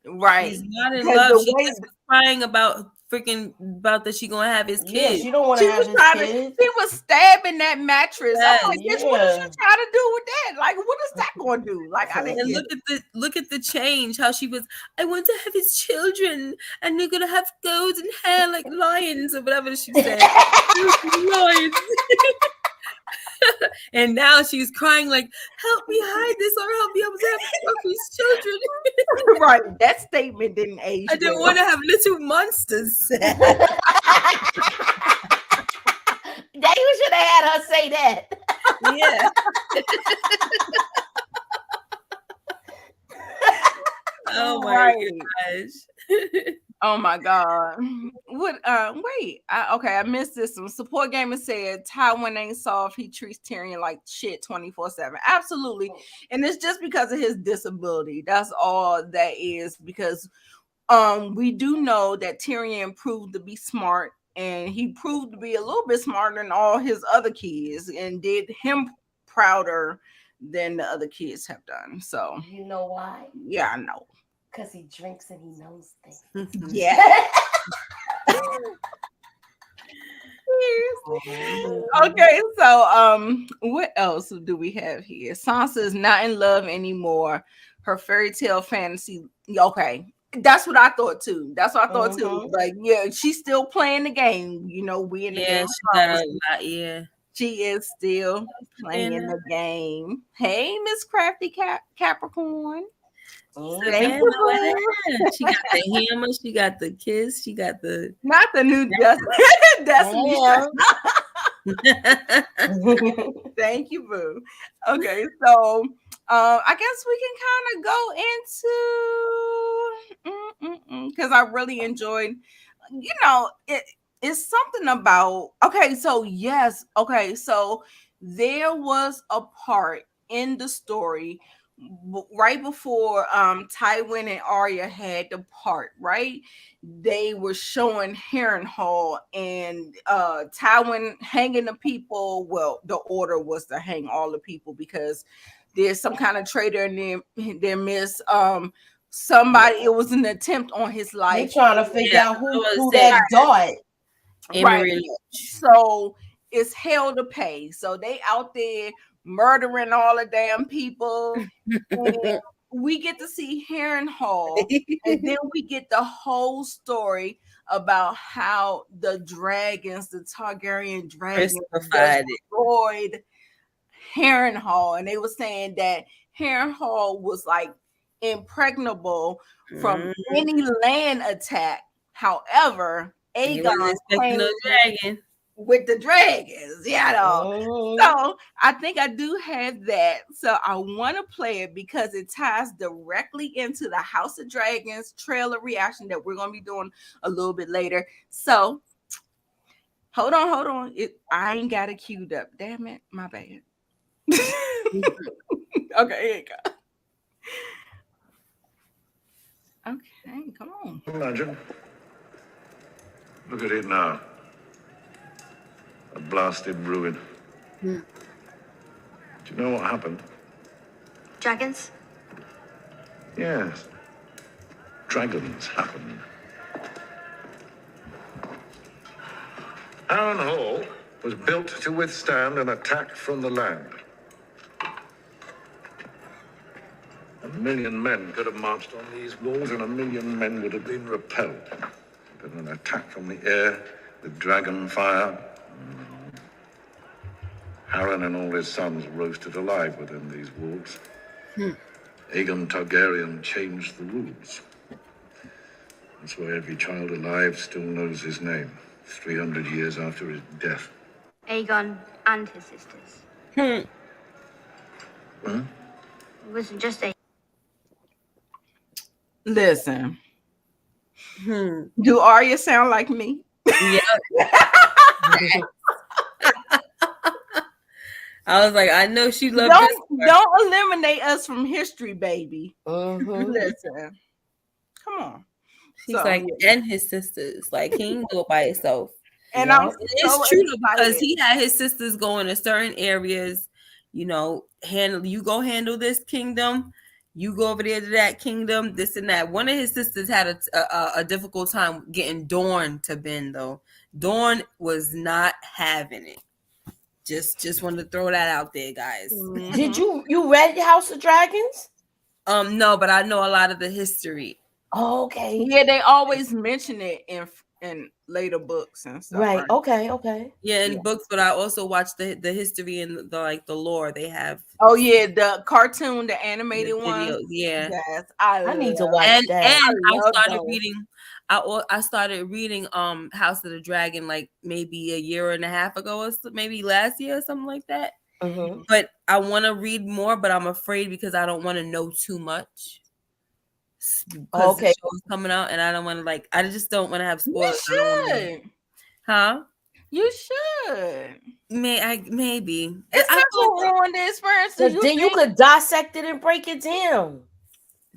Right. She's not in love. She just was crying about that she gonna have his kid. Yeah, she don't want to have his kid. She was stabbing that mattress. Yes, I'm like, bitch, what is you trying to do with that? Like, what is that going to do? Like, I didn't look at the change. How she was. I want to have his children, and they're gonna have golden hair like lions or whatever she said. Lions. And now she's crying like, help me hide this or help me able to have these children. Right. That statement didn't age. I didn't want to have little monsters. Daddy, you should have had her say that. Yeah. Oh my gosh. Oh my god. What wait. I missed this one. Support Gamer said Tywin ain't soft. He treats Tyrion like shit 24/7. Absolutely. And it's just because of his disability. That's all that is, because we do know that Tyrion proved to be smart, and he proved to be a little bit smarter than all his other kids and did him prouder than the other kids have done. So you know why? Yeah, I know. Because he drinks and he knows things. Yeah. Okay, so what else do we have here? Sansa is not in love anymore. Her fairy tale fantasy. Okay, that's what I thought too. Too. Like, yeah, she's still playing the game. You know, we in the game. She got a lot. Yeah, she is still playing the game. Hey, Miss Crafty Capricorn. Thank you. She got the hammer, she got the kiss, she got the not the new Destiny. Thank you, boo. Okay, so I guess we can kind of go into because I really enjoyed, it's something about so there was a part in the story right before Tywin and Arya had the part, right? They were showing Harrenhal and Tywin hanging the people. Well, the order was to hang all the people because there's some kind of traitor in their midst. Somebody, it was an attempt on his life. They're trying to figure out who that died. Right. So it's hell to pay. So they out there murdering all the damn people. And we get to see Harrenhal, and then we get the whole story about how the Targaryen dragons destroyed Harrenhal, and they were saying that Harrenhal was like impregnable from any land attack. However, Aegon came with the dragons, So I think I do have that. So I want to play it because it ties directly into the House of Dragons trailer reaction that we're going to be doing a little bit later. So hold on. I ain't got it queued up. Damn it. My bad. Okay, here you go. Okay, come on. Imagine. Look at it now. A blasted ruin. Do you know what happened? Dragons? Yes. Dragons happened. Harrenhal was built to withstand an attack from the land. 1 million men could have marched on these walls, and 1 million men would have been repelled. but an attack from the air with dragon fire. Harren and all his sons roasted alive within these walls. Aegon Targaryen changed the rules. That's why every child alive still knows his name, 300 years after his death. Aegon and his sisters. Huh? It wasn't just Aegon. Listen. Do Arya sound like me? Yeah. I was like, I know she loved don't eliminate us from history, baby. Listen. Come on. He's like, and his sisters. Like, he didn't do it by himself. And it's true because he had his sisters going to certain areas, you know, you go handle this kingdom, you go over there to that kingdom, this and that. One of his sisters had a difficult time getting Dorne to bend, though. Dorne was not having it. Just wanted to throw that out there, guys. Did you read House of Dragons? No, but I know a lot of the history. Oh, okay. Yeah, they always mention it in later books and stuff. Right. Okay. Yeah, in books, but I also watched the history and the lore they have. Oh yeah, the cartoon, the animated one. Yeah. Yes, I need to watch that. And I started reading House of the Dragon like maybe a year and a half ago, or maybe last year or something like that. But I want to read more, but I'm afraid because I don't want to know too much. Because the show's coming out, and I don't want to I just don't want to have spoilers. You should. Huh? You should. Maybe. It's not going to ruin the experience. Then you could dissect it and break it down.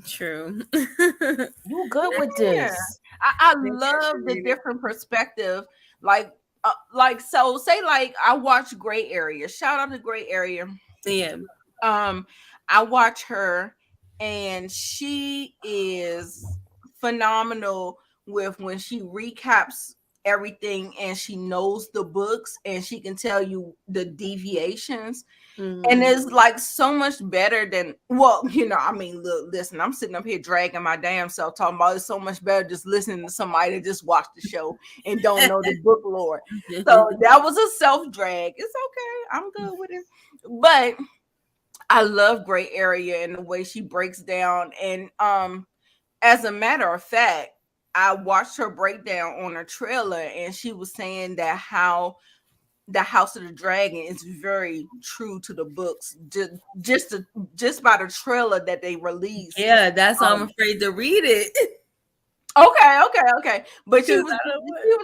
True. You good with this? I love the different perspective. So say I watch Gray Area. Shout out to Gray Area. Yeah. I watch her, and she is phenomenal with when she recaps everything, and she knows the books, and she can tell you the deviations. And it's so much better than look, listen, I'm sitting up here dragging my damn self talking about it's so much better just listening to somebody that just watched the show and don't know the book lore. So that was a self drag. It's okay, I'm good with it. But I love Gray Area and the way she breaks down. And as a matter of fact, I watched her breakdown on her trailer, and she was saying that how the House of the Dragon is very true to the books, just by the trailer that they released. Yeah, that's why I'm afraid to read it. Okay. But she was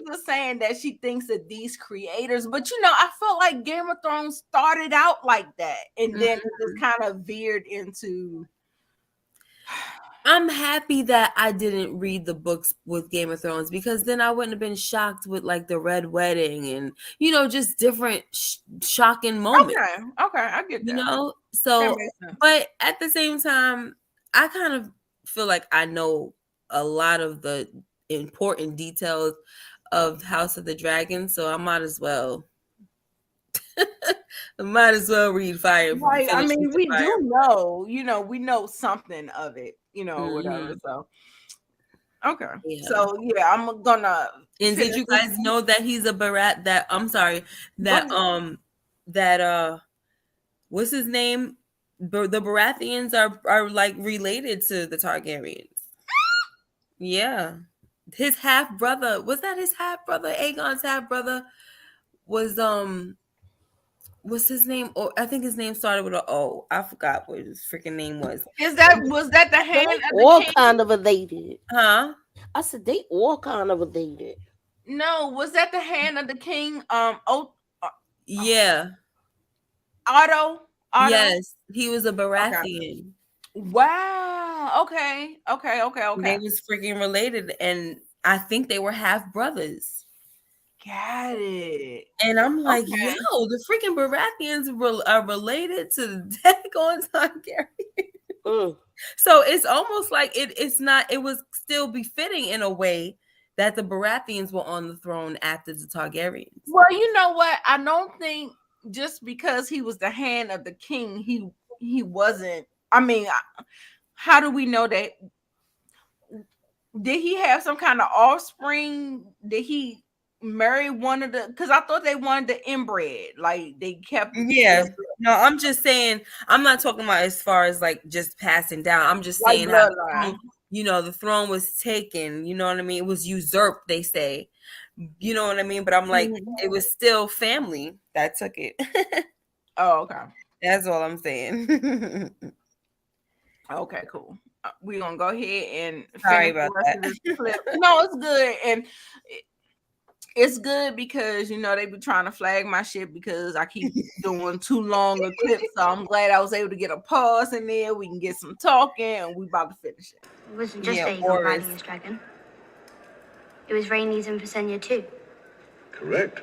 just saying that she thinks that these creators, but I felt like Game of Thrones started out like that, and then it just kind of veered into. I'm happy that I didn't read the books with Game of Thrones, because then I wouldn't have been shocked with the Red Wedding and just different shocking moments. Okay, I get that. So, but at the same time, I kind of feel like I know a lot of the important details of House of the Dragon, so I might as well. Read Fire. Right. I mean, we do know, we know something of it, whatever. So, okay. Yeah. So, yeah, I'm gonna. And did you guys know that he's a Barat? What's his name? The Baratheons are related to the Targaryens. Yeah. His half brother, was that his half brother? Aegon's half brother was what's his name? Oh, I think his name started with an O. I forgot what his freaking name was. Was that the hand of the all king? kind of related? Huh? I said they all kind of related. No, was that the hand of the king? Yeah. Otto? Yes, he was a Baratheon. Okay. Wow. Okay. They was freaking related, and I think they were half brothers. Got it. And I'm like, yo, the freaking Baratheons are related to the Dagon Targaryen. So it's almost like it was still befitting in a way that the Baratheons were on the throne after the Targaryens. Well, you know what? I don't think just because he was the hand of the king, he wasn't. I mean, how do we know that? Did he have some kind of offspring? Did he marry one of the? Because I thought they wanted the inbred. Like they kept. Yeah. No, I'm just saying. I'm not talking about as far as like just passing down. I'm just Like saying how bloodline. the throne was taken. You know what I mean? It was usurped. They say. You know what I mean? But I'm like, it was still family that took it. Oh, okay. That's all I'm saying. Okay, cool. We're gonna go ahead and Sorry finish the about rest that. of this clip. No, it's good, and it's good because they be trying to flag my shit because I keep doing too long a clip. So I'm glad I was able to get a pause in there. We can get some talking, and we about to finish it. It wasn't just Yeah, Aegon Boris. riding his dragon. It was Rhaenys and Visenya too. Correct.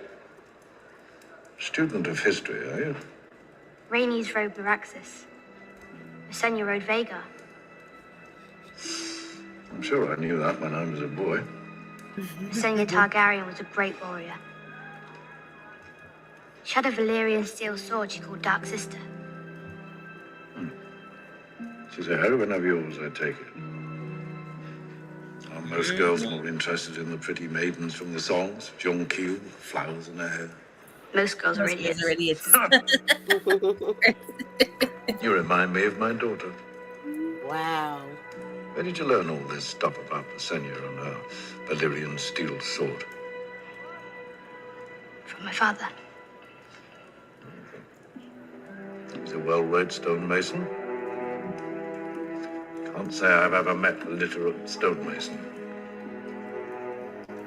Student of history, are you? Rhaenys rode Meraxes. Visenya rode Vhagar. I'm sure I knew that when I was a boy. Visenya Targaryen was a great warrior. She had a Valyrian steel sword she called Dark Sister. She's a heroine of yours, I take it. Are most girls more interested in the pretty maidens from the songs? Jonquil, flowers in her hair? Most girls are Those idiots. are idiots. You remind me of my daughter. Wow. Where did you learn all this stuff about Visenya and her Valyrian steel sword? From my father. He's a well-read stonemason. Can't say I've ever met a literate stonemason.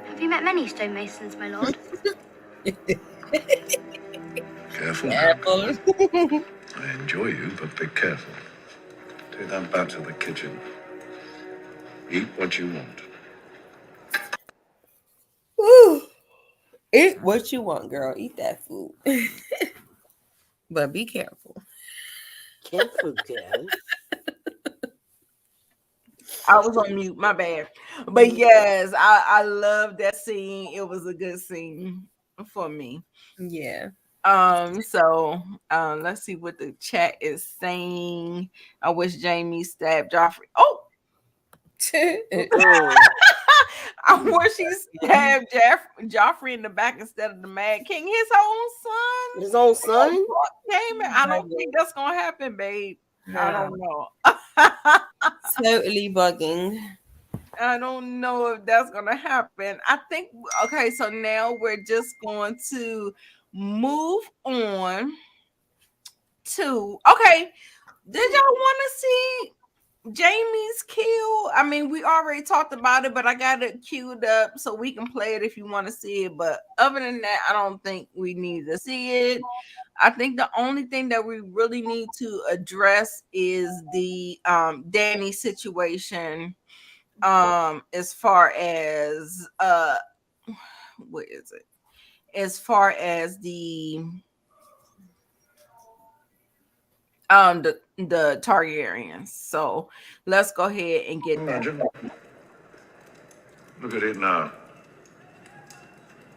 Have you met many stonemasons, my lord? Careful. Careful. I enjoy you, but be careful. Take that back to the kitchen. Eat what you want. Woo. Eat what you want, girl. Eat that food. But be careful. Careful, girl. I was on mute, my bad. But yes, I love that scene. It was a good scene for me. Yeah. So let's see what the chat is saying. I wish Jamie stabbed Joffrey. Oh, I wish he stabbed Joffrey in the back instead of the Mad King, his own son. His own son? I don't think that's gonna happen, babe. I don't know. Totally bugging. I don't know if that's gonna happen. I think okay, so now we're just going to move on to okay. Did y'all want to see Jamie's kill? I mean, we already talked about it, but I got it queued up so we can play it if you want to see it. But other than that, I don't think we need to see it. I think the only thing that we really need to address is the Danny situation. As far as what is it? As far as the Targaryens. So let's go ahead and get that. Imagine. Look at it now.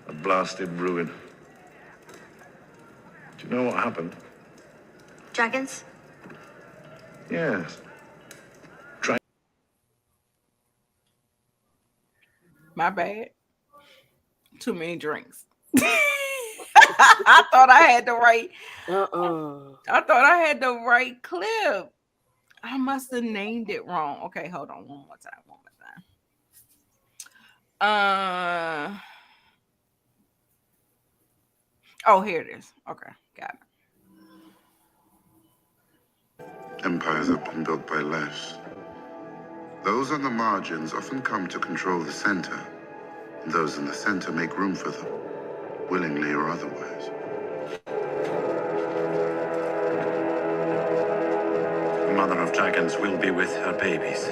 A blasted ruin. Do you know what happened? Dragons? Yes. My bad. Too many drinks. I thought I had the right. I thought I had the right clip. I must have named it wrong. Okay, hold on one more time. Oh, here it is. Okay, got it. Empires have been built by less. Those on the margins often come to control the center, and those in the center make room for them, willingly or otherwise. The mother of dragons will be with her babies.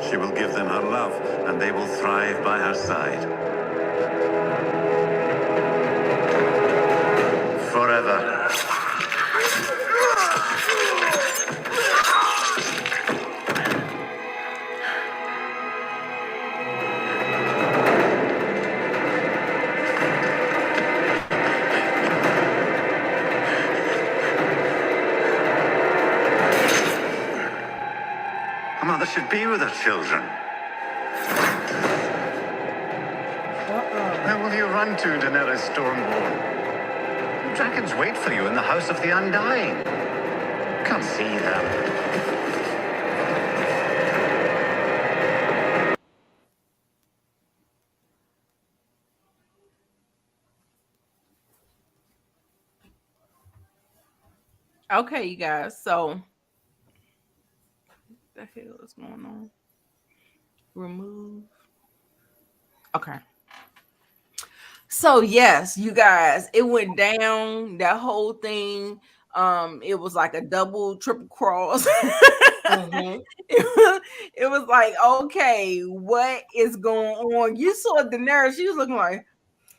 She will give them her love, and they will thrive by her side. Forever. Her mother should be be with her children. Where will you run to, Daenerys Stormborn? Dragons wait for you in the House of the Undying. Come see them. Okay, you guys. So, what the hell is going on? Remove. Okay. So yes, you guys, it went down that whole thing. It was like a double, triple cross. Mm-hmm. It was like, okay, what is going on? You saw Daenerys, she was looking like,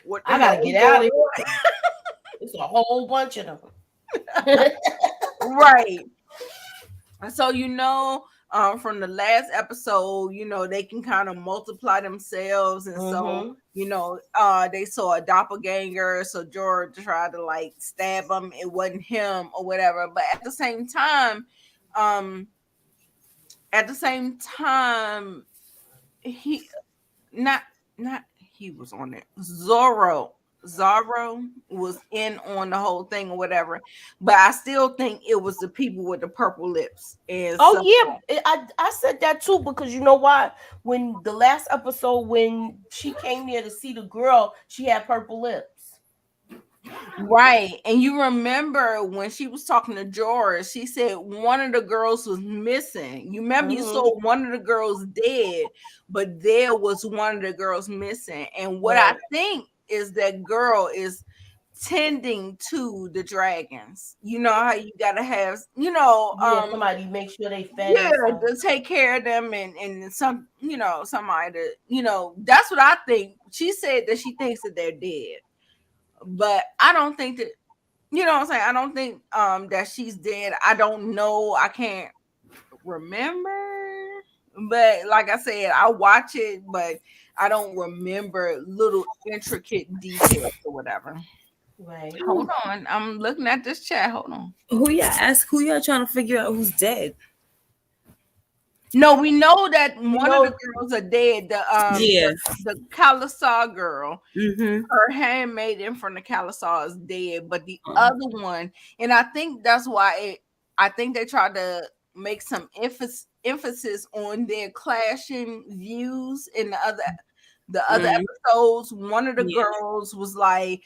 what the I hell gotta is get out going of on? here. It's a whole bunch of them. Right. So from the last episode, they can kind of multiply themselves, and so they saw a doppelganger. So George tried to like stab him. It wasn't him or whatever. But um, at the same time, he not he was on it. Zorro was in on the whole thing or whatever, but I still think it was the people with the purple lips and Oh stuff. yeah, I said that too because you know why? When the last episode, when she came there to see the girl, she had purple lips. Right. And you remember when she was talking to George, she said one of the girls was missing. You remember you saw one of the girls dead, but there was one of the girls missing. And what I think is that girl is tending to the dragons. You know how you gotta have, somebody make sure they fed to take care of them, and somebody to, that's what I think. She said that she thinks that they're dead. But I don't think that, what I'm saying? I don't think that she's dead. I don't know. I can't remember. But like I said, I watch it, but I don't remember little intricate details or whatever. Right. Hold on. I'm looking at this chat. Hold on. Who y'all trying to figure out who's dead? No, we know that one of the girls are dead. The Khalasar girl, her handmaiden from the Khalasar is dead, but the other one, and I think that's why I think they tried to make some emphasis on their clashing views in the other episodes. One of the girls was like,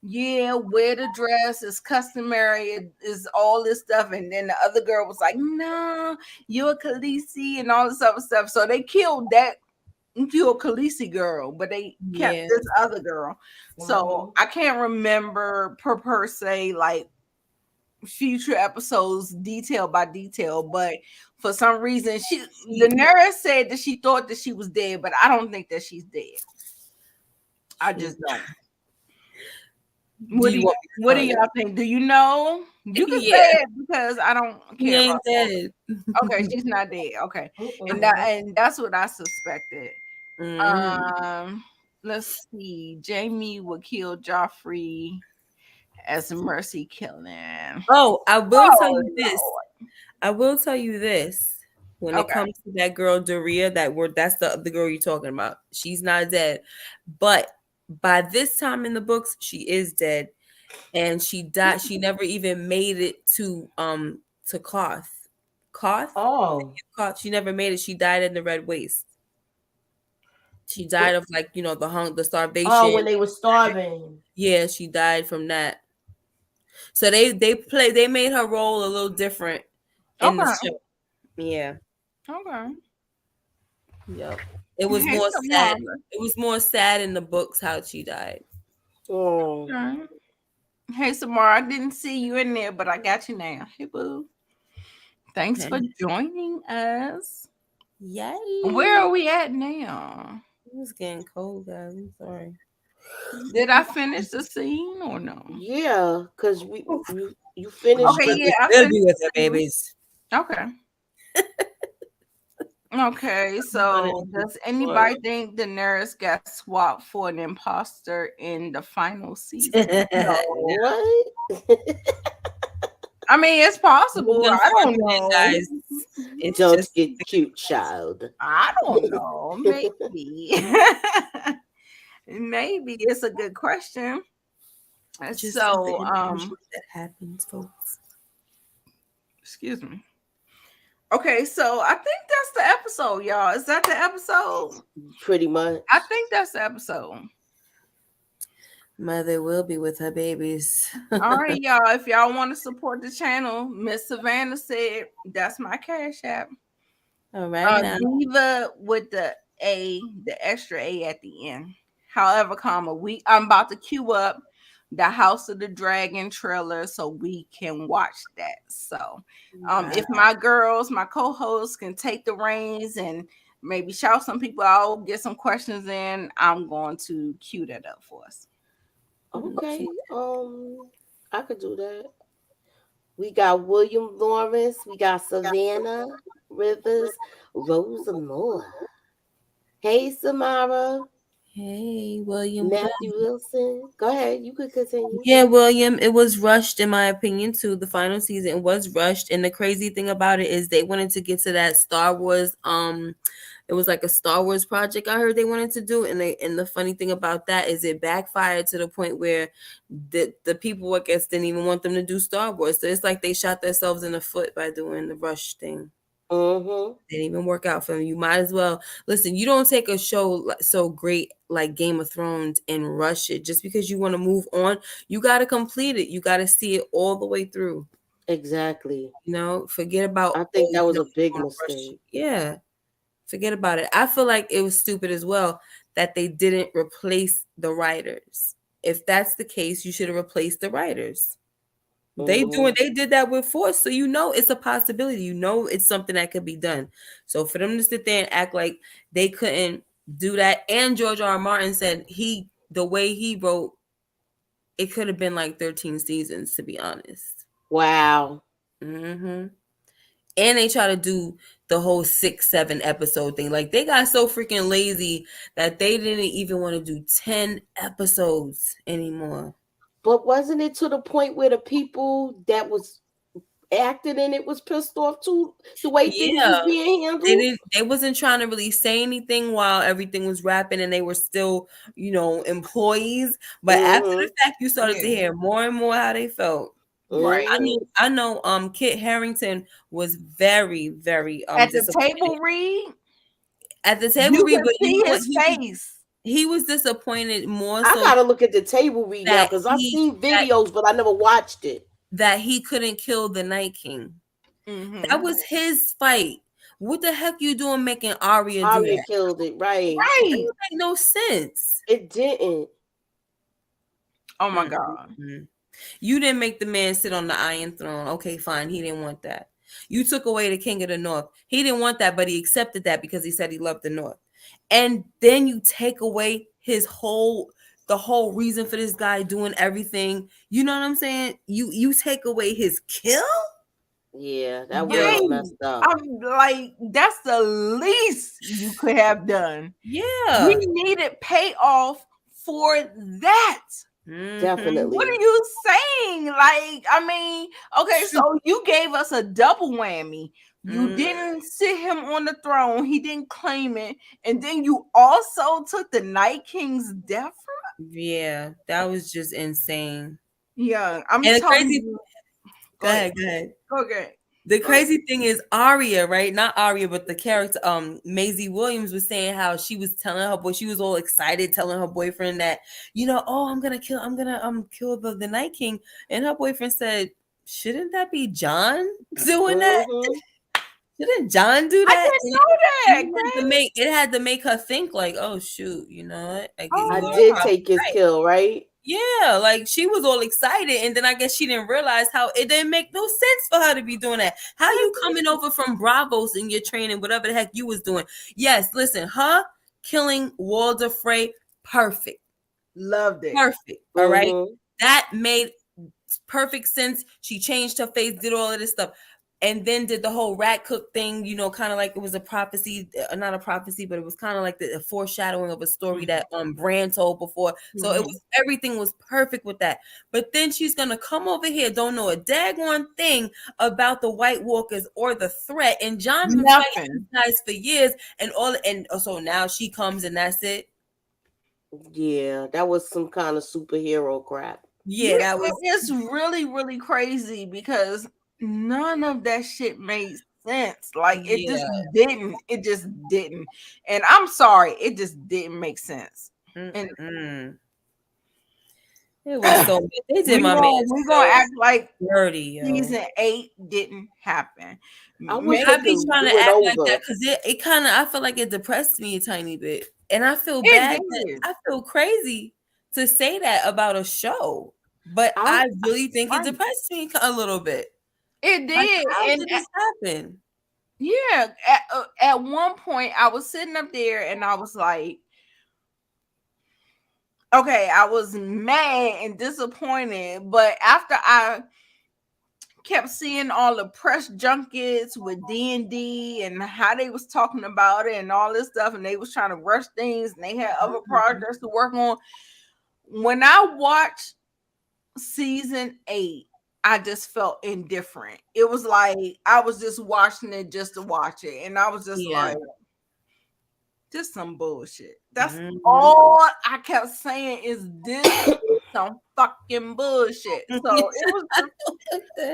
yeah, wear the dress is customary, is all this stuff. And then the other girl was like, no, you're a Khaleesi and all this other stuff. So they killed that Khaleesi girl, but they kept this other girl. So I can't remember per se, like future episodes detail by detail, but for some reason Daenerys said that she thought that she was dead, but I don't think that she's dead. I just don't. What do y'all think? Do you know? You can say it because I don't care. She ain't dead. Okay, she's not dead. Okay, and that's what I suspected. Let's see. Jamie would kill Joffrey as a mercy killing. Oh, I will tell you this. I will tell you this. When it comes to that girl Doria, that's the girl you're talking about. She's not dead, but by this time in the books, she is dead, and she died. She never even made it to Koth. Oh, Koth. She never made it. She died in the Red Waste. She died of the starvation. Oh, when they were starving. Yeah, she died from that. So they made her role a little different in the show. Yeah. Okay. Yep. It was more sad. It was more sad in the books how she died. Oh. Okay. Hey, Samara, I didn't see you in there, but I got you now. Hey, boo. Thanks for joining us. Yay. Where are we at now? It's getting cold, guys. I'm sorry. Did I finish the scene or no? Yeah, because you finished. Okay, yeah, I finished with the babies. Okay. Okay, so does anybody think Daenerys got swapped for an imposter in the final season? No. What? I mean, it's possible. I don't Unfortunate, know. guys. It's Don't just get cute, child. I don't know. Maybe. Maybe it's a good question. just the So, inappropriate that happens, folks. excuse me. Okay, so I think that's the episode, y'all. Is that the episode? Pretty much. I think that's the episode. Mother will be with her babies. All right, y'all. If y'all want to support the channel, Miss Savannah said that's my cash app. All right now. Diva with the extra A at the end. However, I'm about to queue up the House of the Dragon trailer so we can watch that. So, if my girls, my co-hosts, can take the reins and maybe shout some people out, get some questions in, I'm going to queue that up for us. Okay. I could do that. We got William Lawrence. We got Savannah Rivers, Rosa Moore. Hey, Samara. Hey, William. Matthew Wilson. Go ahead. You could continue. Yeah, William, it was rushed in my opinion too. The final season was rushed, and the crazy thing about it is they wanted to get to that Star Wars. It was like a Star Wars project I heard they wanted to do, and the funny thing about that is it backfired to the point where the people I guess didn't even want them to do Star Wars. So it's like they shot themselves in the foot by doing the rush thing. Didn't even work out for them. You might as well listen. You don't take a show so great like Game of Thrones and rush it just because you want to move on. You got to complete it. You got to see it all the way through. Exactly. You know, forget about. I think that was a big mistake. Yeah, forget about it. I feel like it was stupid as well that they didn't replace the writers. If that's the case, you should have replaced the writers. They did that with Force, so you know it's a possibility. You know it's something that could be done. So for them to sit there and act like they couldn't do that, and George R. R. Martin said the way he wrote, it could have been like 13 seasons, to be honest. Wow. And they try to do the whole 6-7 episode thing. Like they got so freaking lazy that they didn't even want to do 10 episodes anymore. But wasn't it to the point where the people that was acting in it was pissed off too, the way things was being handled? They wasn't trying to really say anything while everything was wrapping and they were still, employees. But after the fact, you started to hear more and more how they felt. Right. I know Kit Harington was very, very at the table read. At the table read, but see his face. He was disappointed more so. I gotta look at the table read now because I've seen videos, but I never watched it. That he couldn't kill the Night King. That was his fight. What the heck you doing making Arya do that? Killed it, right? It didn't make no sense. It didn't. Oh my God. You didn't make the man sit on the Iron Throne. Okay, fine. He didn't want that. You took away the King of the North. He didn't want that, but he accepted that because he said he loved the North. And then you take away the whole reason for this guy doing everything. You know what I'm saying? You take away his kill? Yeah, that was messed up. I'm like, that's the least you could have done. Yeah. We needed payoff for that. Definitely. What are you saying? Like, I mean, okay, so you gave us a double whammy. You didn't sit him on the throne. He didn't claim it. And then you also took the Night King's death from him? Yeah, that was just insane. Yeah, I'm telling you. Go ahead. Okay. The crazy thing is Arya, right? Not Arya, but the character, Maisie Williams was saying how she was telling her boy, she was all excited, telling her boyfriend that, I'm gonna kill the Night King. And her boyfriend said, shouldn't that be John doing that? Shouldn't John do that? I didn't know that. It had to make her think like, oh shoot, you know what? I did take his kill, right? Yeah, like she was all excited, and then I guess she didn't realize how it didn't make no sense for her to be doing that. How you coming over from Bravos in your training, whatever the heck you was doing? Yes, listen, her killing Walder Frey, perfect. Loved it. Perfect. All right. That made perfect sense. She changed her face, did all of this stuff. and then did the whole rat cook thing, kind of like it was a prophecy, not a prophecy, but it was kind of like the foreshadowing of a story that Bran told before. So it was, everything was perfect with that. But then she's gonna come over here, don't know a daggone thing about the White Walkers or the threat, and John's been fighting these guys for years, and so now she comes and that's it. Yeah, that was some kind of superhero crap. Yeah, that was. It's really, really crazy because none of that shit made sense. Like it just didn't. It just didn't. And I'm sorry, it just didn't make sense. And it was so they did my man. We're gonna act like dirty. Season 8 didn't happen. I wish I be trying to act like that because it kind of, I feel like it depressed me a tiny bit, and I feel bad. I feel crazy to say that about a show, but I really think it depressed me a little bit. It did. Like, how did this happen? Yeah, at one point I was sitting up there and I was like, okay, I was mad and disappointed, but after I kept seeing all the press junkets with D&D and how they was talking about it and all this stuff, and they was trying to rush things and they had other projects to work on. When I watched season 8, I just felt indifferent. It was like I was just watching it just to watch it, and I was just like, just some bullshit. That's all I kept saying is this some fucking bullshit. So it was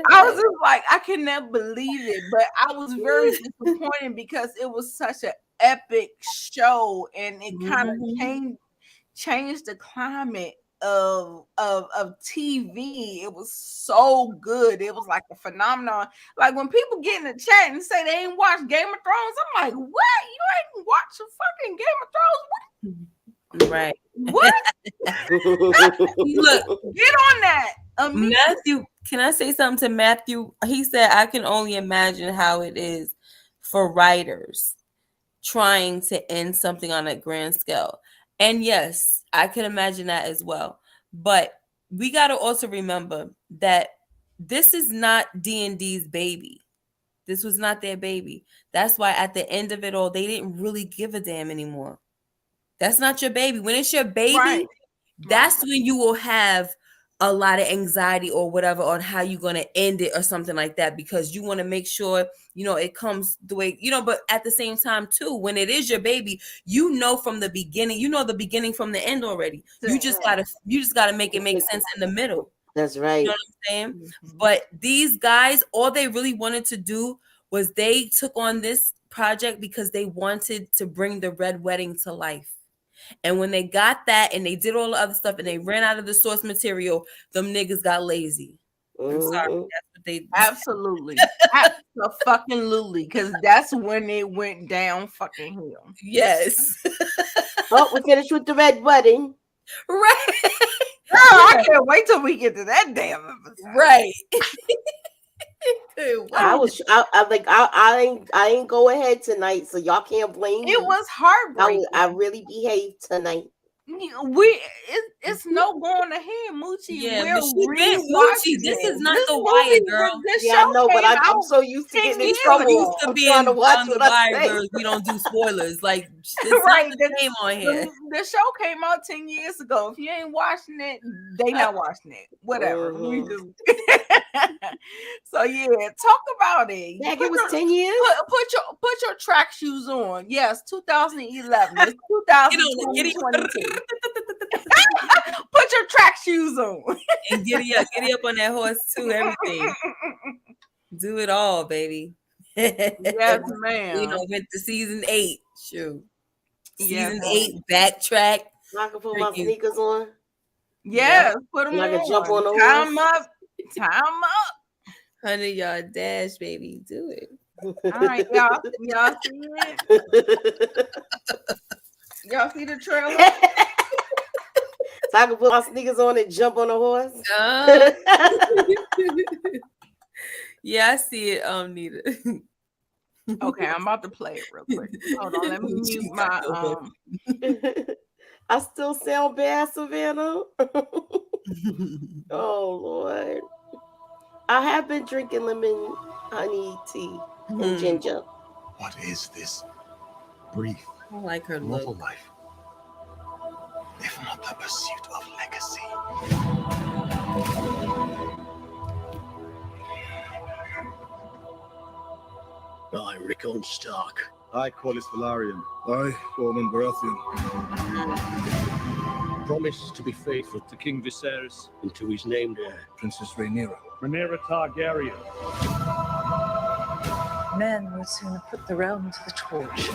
I was just like, I cannot believe it, but I was very disappointed because it was such an epic show, and it kind of changed the climate of TV. It was so good. It was like a phenomenon. Like when people get in the chat and say they ain't watched Game of Thrones, I'm like, what? You ain't watched a fucking Game of Thrones? What? Right. What? Look, get on that. Matthew, can I say something to Matthew? He said, I can only imagine how it is for writers trying to end something on a grand scale. And yes, I can imagine that as well. But we got to also remember that this is not D&D's baby. This was not their baby. That's why at the end of it all, they didn't really give a damn anymore. That's not your baby. When it's your baby, that's when you will have a lot of anxiety or whatever on how you're going to end it or something like that, because you want to make sure, it comes the way, but at the same time too, when it is your baby, from the beginning, the beginning from the end already. You just gotta make it make sense in the middle. That's right. You know what I'm saying? But these guys, all they really wanted to do was they took on this project because they wanted to bring the Red Wedding to life. And when they got that and they did all the other stuff and they ran out of the source material, them niggas got lazy. I'm sorry. That's what they absolutely. Absolutely. Because that's when it went down fucking hill. Yes. Oh, we finished with the Red Wedding. Right. Girl, I can't wait till we get to that damn episode. Right. I ain't go ahead tonight, so y'all can't blame me. It was heartbreaking. I really behaved tonight. It's no going ahead, Moochie. Yeah, Moochie. This is not The Wire, girl. Yeah, I know, but I'm so used to getting in trouble. Used to being on The Wire, girls. We don't do spoilers. Like, it's right, not the same on here. The show came out 10 years ago. If you ain't watching it, they not watching it. Whatever. So yeah, talk about it. Yeah, it was 10 years. Put your track shoes on. Yes, 2011. It's 2022. Put your track shoes on. And giddy up on that horse too. Everything. Do it all, baby. Yes, ma'am. With the season 8. Shoot. Season 8, backtrack. I can put my sneakers on. Yes, put them on. I can jump on the horse. Time up. 100 yard dash, baby. Do it. All right, y'all see it? Y'all see the trailer? So I can put my sneakers on and jump on a horse. Yeah, I see it, Nita. Okay, I'm about to play it real quick. Hold on, let me mute my I still sound bad, Savannah. Oh Lord. I have been drinking lemon honey tea and ginger. What is this brief I don't like her mortal look. life, if not the pursuit of legacy? I, Rickon Stark. I, Corlys Velaryon. I, Ormond Baratheon. Promise to be faithful To King Viserys. and to his named heir. Princess Rhaenyra. Rhaenyra Targaryen. Men would sooner put the realm to the torch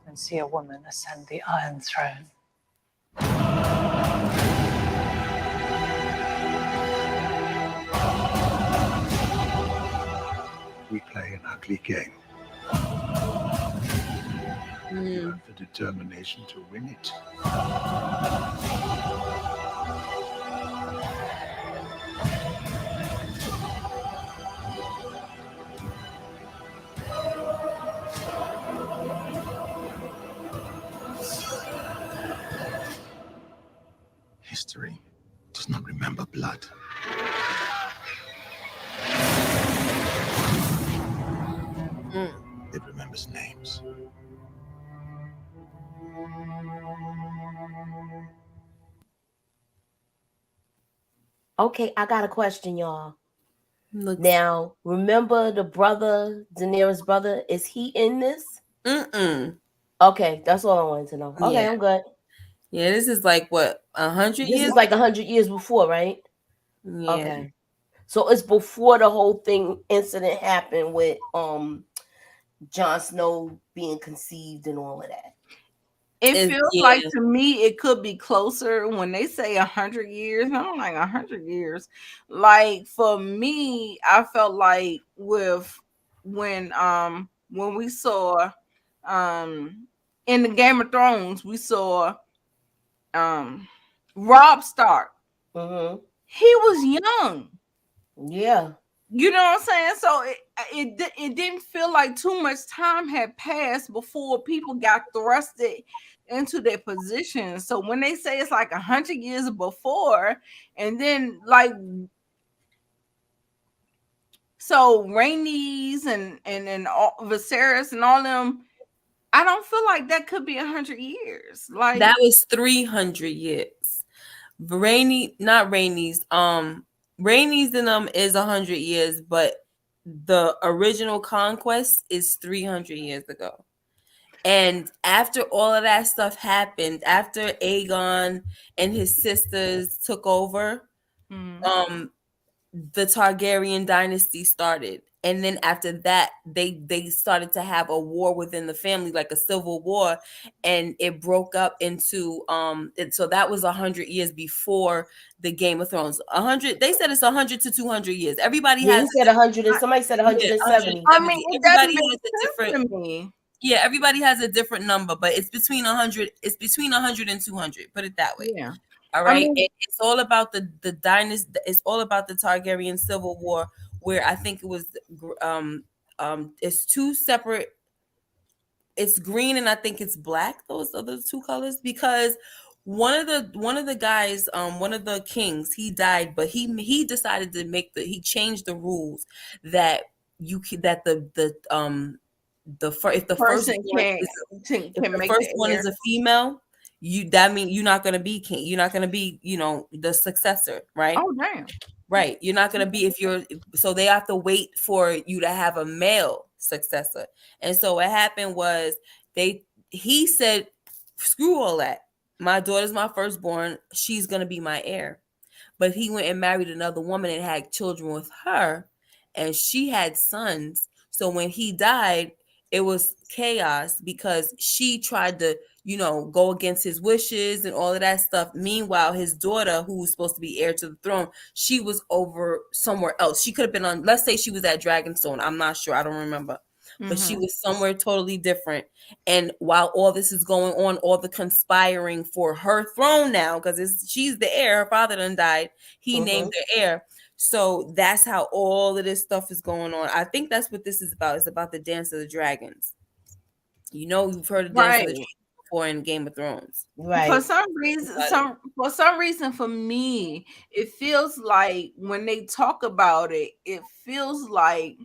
than see a woman ascend the Iron Throne. We play an ugly game. You have the determination to win it. History does not remember blood. It remembers names. Okay, I got a question, y'all. Looks. Now, remember the brother, Daenerys' brother? Is he in this? Okay, that's all I wanted to know. Okay, Yeah. I'm good. Yeah, this is like what, 100 This years? is like 100 years before, right? Yeah. Okay. So it's before the whole incident happened with Jon Snow being conceived and all of that. It feels like to me it could be closer when they say 100 years. I'm like 100 years. Like for me, I felt like with when we saw in the Game of Thrones, we saw Rob Stark. Mm-hmm. He was young. Yeah. You know what I'm saying? So it didn't feel like too much time had passed before people got thrusted into their position. So when they say it's like 100 years before, and then like so Rhaenys and all, Viserys and all them, I don't feel like that could be 100 years. Like that was 300 years. Not Rhaenys. Rhaenys in them is 100 years, but the original conquest is 300 years ago. And after all of that stuff happened, after Aegon and his sisters took over, the Targaryen dynasty started. And then after that, they started to have a war within the family, like a civil war, and it broke up into so that was 100 years before the Game of Thrones. 100, they said it's 100 to 200 years. Everybody has he said 100 and somebody said 170. I mean, it everybody doesn't has make a different sense to me. Yeah, everybody has a different number, but it's between 100. It's between 100 and 200. Put it that way. Yeah. All right. It's all about the dynasty. It's all about the Targaryen civil war, where I think it was it's two separate. It's green and I think it's black. Those are the two colors, because one of the guys, one of the kings, he died, but he decided to he changed the rules that if the first one is a female, that means you're not gonna be king. You're not gonna be, the successor, right? Oh damn. Right. You're not gonna be so they have to wait for you to have a male successor. And so what happened was he said, screw all that. My daughter's my firstborn. She's gonna be my heir. But he went and married another woman and had children with her, and she had sons. So when he died, it was chaos because she tried to, go against his wishes and all of that stuff. Meanwhile, his daughter, who was supposed to be heir to the throne, she was over somewhere else. She could have been on, let's say she was at Dragonstone. I'm not sure. I don't remember. But she was somewhere totally different. And while all this is going on, all the conspiring for her throne now, because she's the heir, her father done died, he named her heir. So that's how all of this stuff is going on. I think that's what this is about. It's about the Dance of the Dragons. You've heard of Dance of the Dragons for in Game of Thrones. Right. For some reason, for me, it feels like when they talk about it, it feels like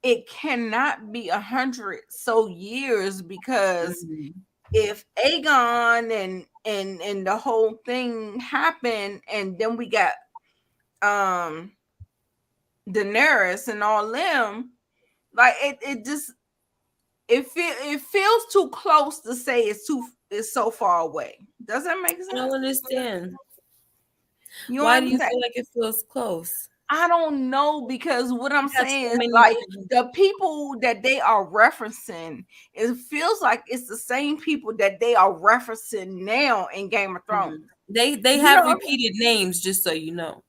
it cannot be 100 so years, because if Aegon and the whole thing happened, and then we got Daenerys and all them, like it feels too close to say it's so far away. Does that make sense? I don't understand. You Why do you understand? feel like it feels close? I don't know, because what I'm have saying so is, many like, names. the people that they are referencing, it feels like it's the same people that they are referencing now in Game of Thrones. They You have know, repeated names, just so you know.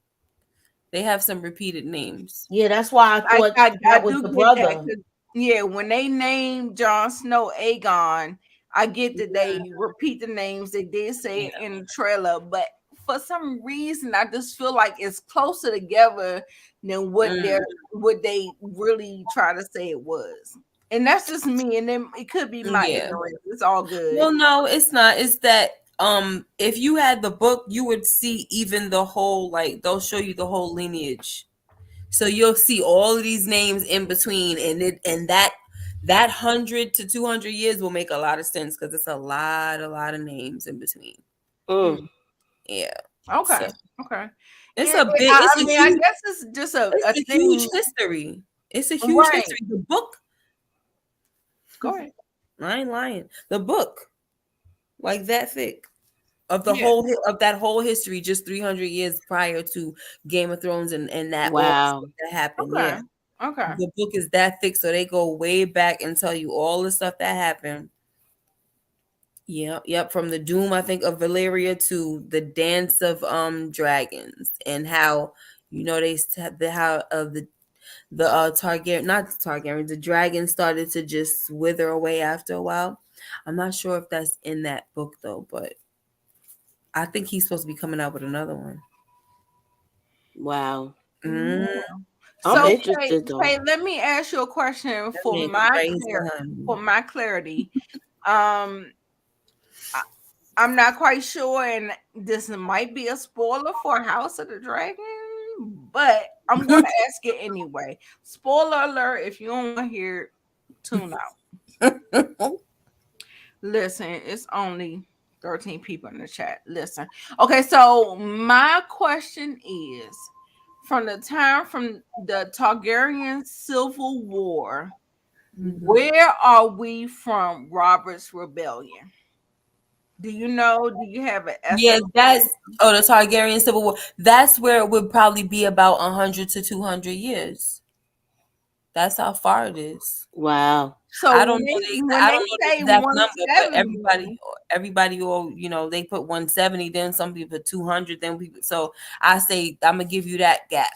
They have some repeated names. Yeah, that's why I thought I that was do the get that. brother. 'Cause, yeah, when they named Jon Snow Aegon, I get that they repeat the names. They did say it in the trailer, but for some reason, I just feel like it's closer together than what they really try to say it was. And that's just me. And then it could be my Yeah. ignorance. It's all good. Well, no, it's not. It's that if you had the book, you would see even the whole, like, they'll show you the whole lineage. So you'll see all of these names in between, and that 100 to 200 years will make a lot of sense, because it's a lot of names in between. Yeah. Okay. So Okay. it's Yeah, a big. I It's a mean, I huge. guess it's just a It's a huge thing. history. It's a huge Right. history. The book. Go ahead. I ain't lying. The book, like that thick, of the Yeah. of that whole history, just 300 years prior to Game of Thrones, and that all Wow. stuff that happened. Okay. Yeah. Okay. The book is that thick, so they go way back and tell you all the stuff that happened. Yep. From the doom, I think, of Valyria to the dance of dragons, and how, they said how the Targaryen, not the Targaryen, the dragon started to just wither away after a while. I'm not sure if that's in that book though, but I think he's supposed to be coming out with another one. Wow. Mm. I'm So, interested though. Faye, let me ask you a question for man my clarity. I'm not quite sure, and this might be a spoiler for House of the Dragon, but I'm going to ask it anyway. Spoiler alert! If you don't want to hear it, tune out. Listen, it's only 13 people in the chat. Listen. Okay, so my question is, from the Targaryen Civil War, where are we from Robert's Rebellion? Do you know? Do you have an Yeah, estimate? that's the Targaryen Civil War. That's where it would probably be about 100 to 200 years. That's how far it is. Wow. So I don't know the say exact number, but 170, everybody all, they put 170, then some people put 200, then people. So I say I'm gonna give you that gap.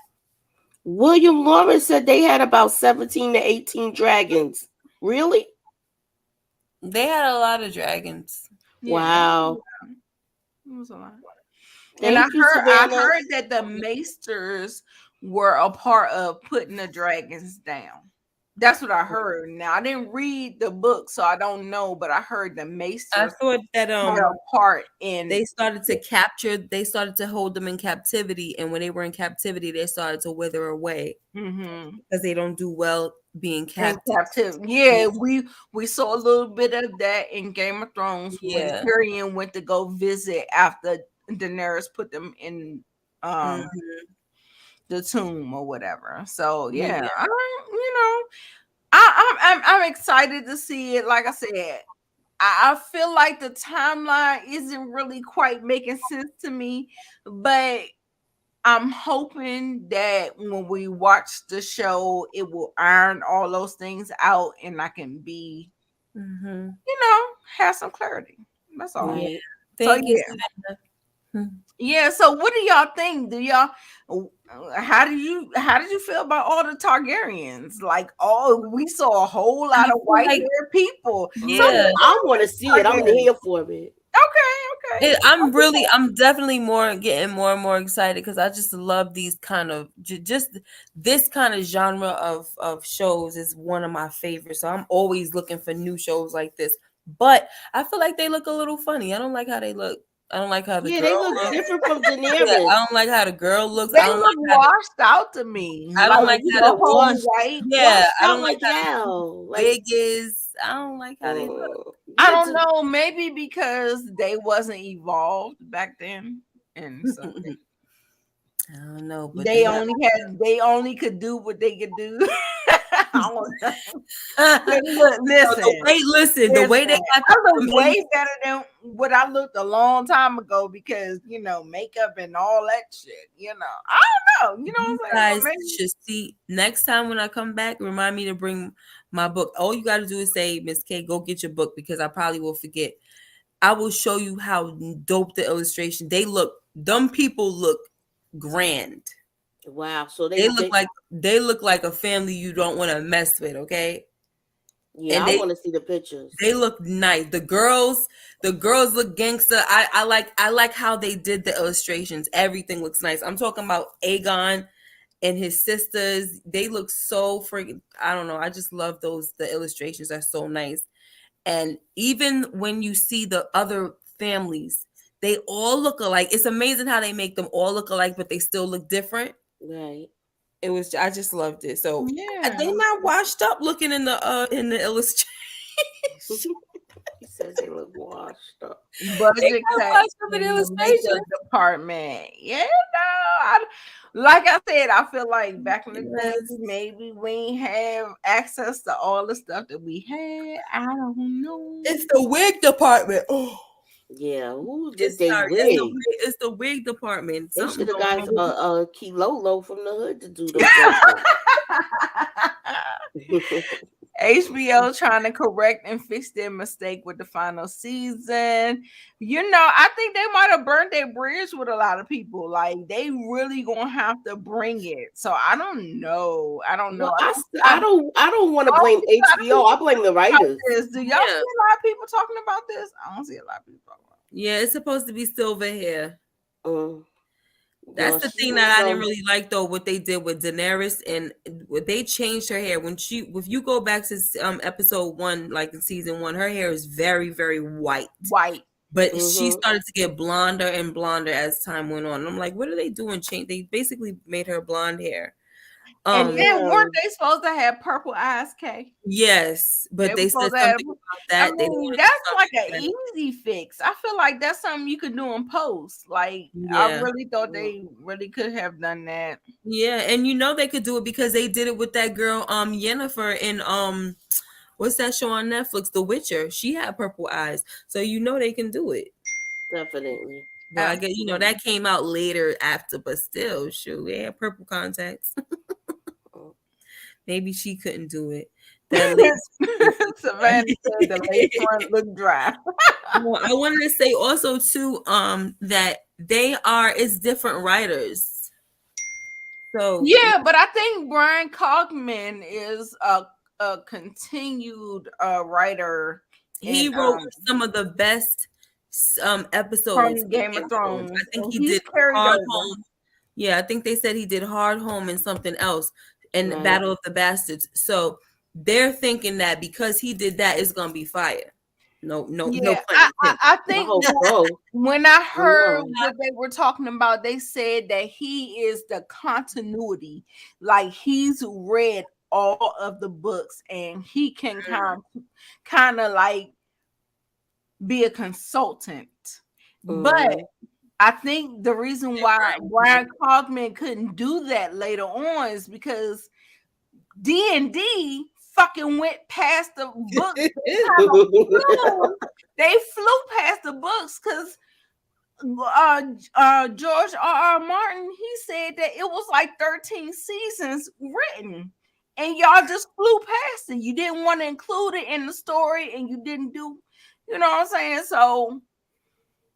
William Lawrence said they had about 17 to 18 dragons. Really? They had a lot of dragons. Wow. It was a lot. And Thank you, Savannah. I heard that the Maesters were a part of putting the dragons down. That's what I heard. Now I didn't read the book, so I don't know, but I heard the Maesters I thought that had a part in. they started to hold them in captivity, and when they were in captivity, they started to wither away because they don't do well being captive. Yeah, we saw a little bit of that in Game of Thrones when Tyrion went to go visit after Daenerys put them in the tomb or whatever. So yeah. I'm excited to see it. Like I said, I feel like the timeline isn't really quite making sense to me, but I'm hoping that when we watch the show, it will iron all those things out, and I can be, have some clarity. That's all. Right. Thank you. Yeah. So, what do y'all think? How did you feel about all the Targaryens? Like, we saw a whole lot of white-haired people. Yeah, so I want to see it. I'm here for it. Okay. I'm definitely getting more and more excited, because I just love these kind of just this kind of genre of shows is one of my favorites. So I'm always looking for new shows like this. but I feel like they look a little funny. I don't like how they look. I don't like how the Yeah, girl they look looks. different from Yeah, Daenerys. I don't like how the girl looks. They I don't look like how washed out to me. I don't Like like You how the said the whole washed, white. yeah, washed I out don't like like how how? the wig is. I don't like how they look. I Yeah, don't know. Maybe because they wasn't evolved back then, and so I don't know, but they only could do what they could do. I don't know. But look, listen, the way they got I them look way better than what I looked a long time ago because makeup and all that shit. I don't know. You know you what I'm saying? guys should see next time when I come back. Remind me to bring my book. All you got to do is say, Miss K, go get your book because I probably will forget. I will show you how dope the illustration. Them people look grand. wow. So They look like a family you don't want to mess with, okay? yeah, And I want to see the pictures. they look nice. The girls look gangster. I like how they did the illustrations. Everything looks nice. I'm talking about Aegon and his sisters. They look so freaking, I don't know. I just love those. The illustrations are so nice. And even when you see the other families, they all look alike. It's amazing how they make them all look alike, but they still look different. Right. I just loved it. So Yeah. they not washed up looking in the illustration. He says they look washed up. Budget cut in the makeup department. Like I said, I feel like back in the day, maybe we ain't have access to all the stuff that we had. I don't know. It's the wig department. Oh. Yeah, who did they wig? It's the wig department. They should have got Kilolo from the hood to do them. HBO trying to correct and fix their mistake with the final season. I think they might have burnt their bridge with a lot of people. Like they really gonna have to bring it. So I don't know. I don't know. Well, I don't want to blame HBO. I blame the writers. Do y'all see a lot of people talking about this? I don't see a lot of people talking about it. Yeah, it's supposed to be silver hair. That's the thing that I didn't really like though. What they did with Daenerys and they changed her hair if you go back to episode 1, like in season 1, her hair is very, very white. But she started to get blonder and blonder as time went on. And I'm like, what are they doing? They basically made her blonde hair. And then weren't they supposed to have purple eyes, Kay? Yes, but they said something about that. I mean, that's like an easy fix. I feel like that's something you could do in post. Like, I really thought they really could have done that. Yeah, and they could do it because they did it with that girl, Yennefer in what's that show on Netflix, The Witcher? She had purple eyes, so they can do it. Definitely. But I guess that came out later after, but still, shoot, they had purple contacts. Maybe she couldn't do it. That Savannah said the lace front look dry. Well, I wanted to say also too, that it's different writers. So yeah, but I think Brian Cogman is a continued writer. He wrote some of the best episodes from Game of Thrones. I think he did Hard Home. Yeah, I think they said he did Hard Home and something else, and Battle of the Bastards. So they're thinking that because he did that, it's gonna be fire. No. I think when I heard what they were talking about, they said that he is the continuity. Like he's read all of the books and he can kind of like be a consultant. But I think the reason why Brian Cogman couldn't do that later on is because D&D fucking went past the books. They flew past the books because George R.R. Martin, he said that it was like 13 seasons written and y'all just flew past it. You didn't want to include it in the story and you didn't do, you know what I'm saying? So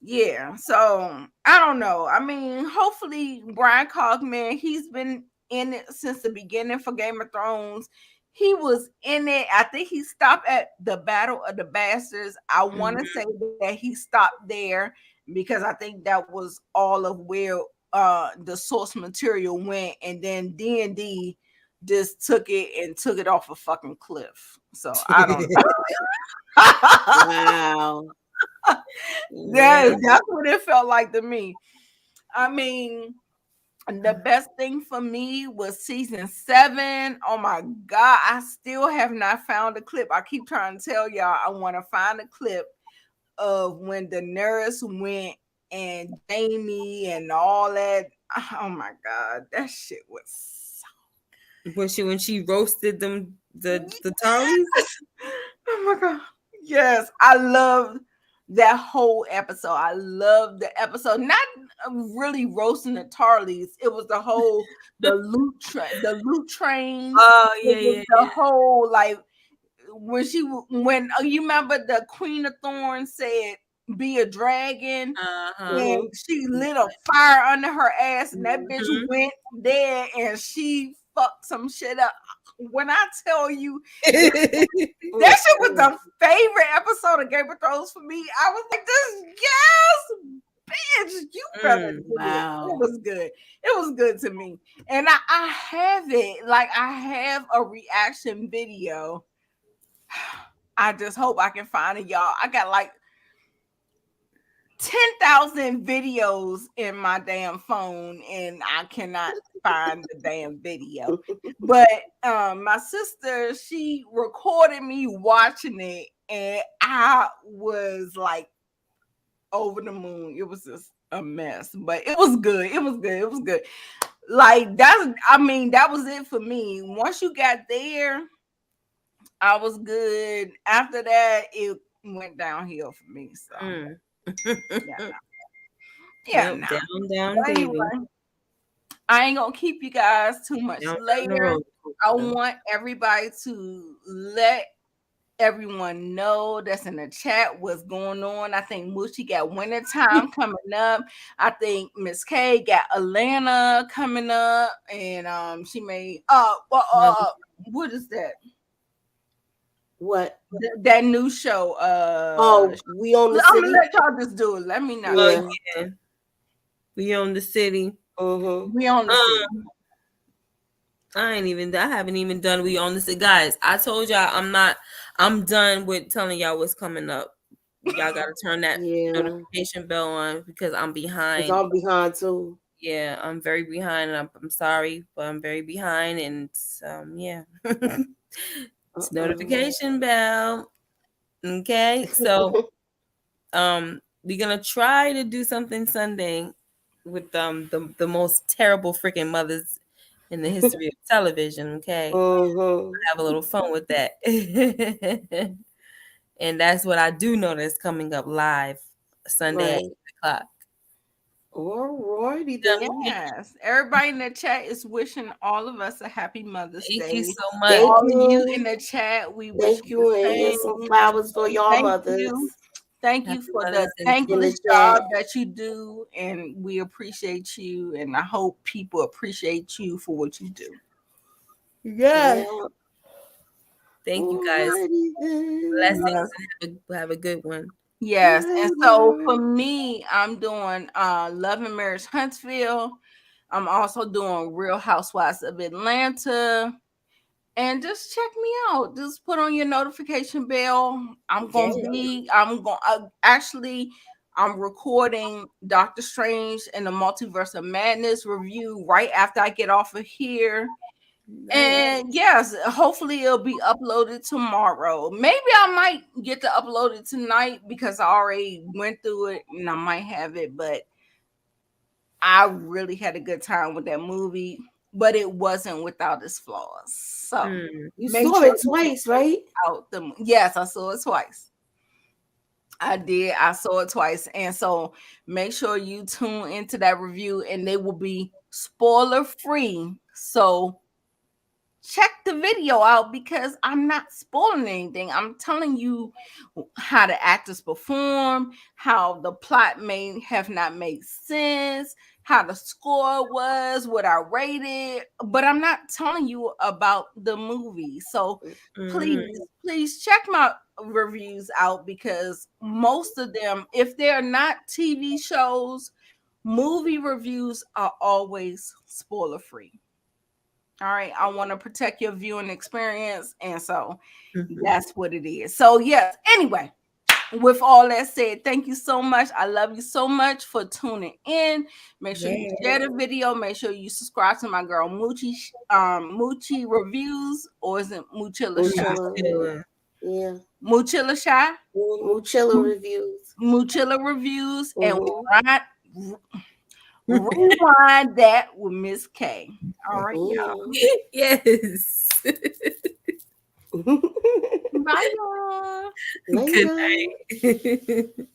yeah, so I don't know. I mean, hopefully Brian Cogman, he's been in it since the beginning for Game of Thrones. He was in it. I think he stopped at the Battle of the Bastards. I want to say that he stopped there because I think that was all of where the source material went. And then D&D just took it off a fucking cliff. So I don't Wow. that's what it felt like to me. I mean, the best thing for me was season 7. Oh my God. I still have not found a clip. I keep trying to tell y'all I want to find a clip of when Daenerys went and Jamie and all that. Oh my God. That shit was when she roasted them the Tarleys. oh my God. Yes. I love that whole episode. I love the episode. Not really roasting the Tarleys. It was the whole the loot train. Oh It was yeah. the whole like when you remember the Queen of Thorns said be a dragon. And she lit a fire under her ass, and that bitch went there and she fucked some shit up. When I tell you that shit was the favorite episode of Game of Thrones for me, I was like, "This yes, bitch, you better do it." It was good. It was good to me, and I have it. Like I have a reaction video. I just hope I can find it, y'all. I got like 10,000 videos in my damn phone and I cannot find the damn video. But my sister, she recorded me watching it and I was like over the moon. It was just a mess, but it was good. It was good. It was good. Like that was it for me. Once you got there, I was good. After that, it went downhill for me. So Down, baby. Anyway, I ain't gonna keep you guys too much later. I want everybody to let everyone know that's in the chat what's going on. I think Moochie got wintertime coming up. I think Miss K got Atlanta coming up, and she may what is that? What? That new show. We Own the I'm City. gonna let y'all just do it. Let me know. Yeah. We Own the City. We Own the City. I haven't even done We Own the City. Guys, I told y'all I'm done with telling y'all what's coming up. Y'all gotta turn that notification bell on because I'm behind. I'm behind too. Yeah, I'm very behind, and I'm sorry, but I'm very behind, and yeah. It's notification bell. Okay, so we're gonna try to do something Sunday with the most terrible freaking mothers in the history of television. Okay, have a little fun with that. And that's what I do know that's coming up live Sunday at 8:00. Alrighty then. Yes. Everybody in the chat is wishing all of us a happy Mother's Day. Thank you so much. All of you in the chat, we wish you and here's some flowers for y'all mothers. Thank you for the thankless job that you do, and we appreciate you. And I hope people appreciate you for what you do. Yeah. Thank you guys. Blessings. Have a good one. Yes. And so for me, I'm doing Love and Marriage Huntsville. I'm also doing Real Housewives of Atlanta. And just check me out. Just put on your notification bell. I'm recording Doctor Strange and the Multiverse of Madness review right after I get off of here. Nice. And yes, hopefully it'll be uploaded tomorrow. Maybe I might get to upload it tonight because I already went through it and I might have it, but I really had a good time with that movie, but it wasn't without its flaws. So you saw it twice, right? Yes, I saw it twice. I did. I saw it twice. And so make sure you tune into that review and they will be spoiler free. So check the video out because I'm not spoiling anything. I'm telling you how the actors perform, how the plot may have not made sense, how the score was, what I rated, but I'm not telling you about the movie. So please check my reviews out because most of them, if they're not TV shows, movie reviews are always spoiler free. All right, I want to protect your viewing experience, and so Mm-hmm. that's what it is. So yes, anyway, with all that said, thank you so much. I love you so much for tuning in. Make sure you share the video. Make sure you subscribe to my girl Moochie Reviews, or is it Moochilla Shy? Moochilla. Yeah. Moochilla Shy? Moochilla Reviews. Moochilla Reviews, and Mm-hmm. rewind that with Miss K. All right, y'all. Yes. Bye, y'all. Good night.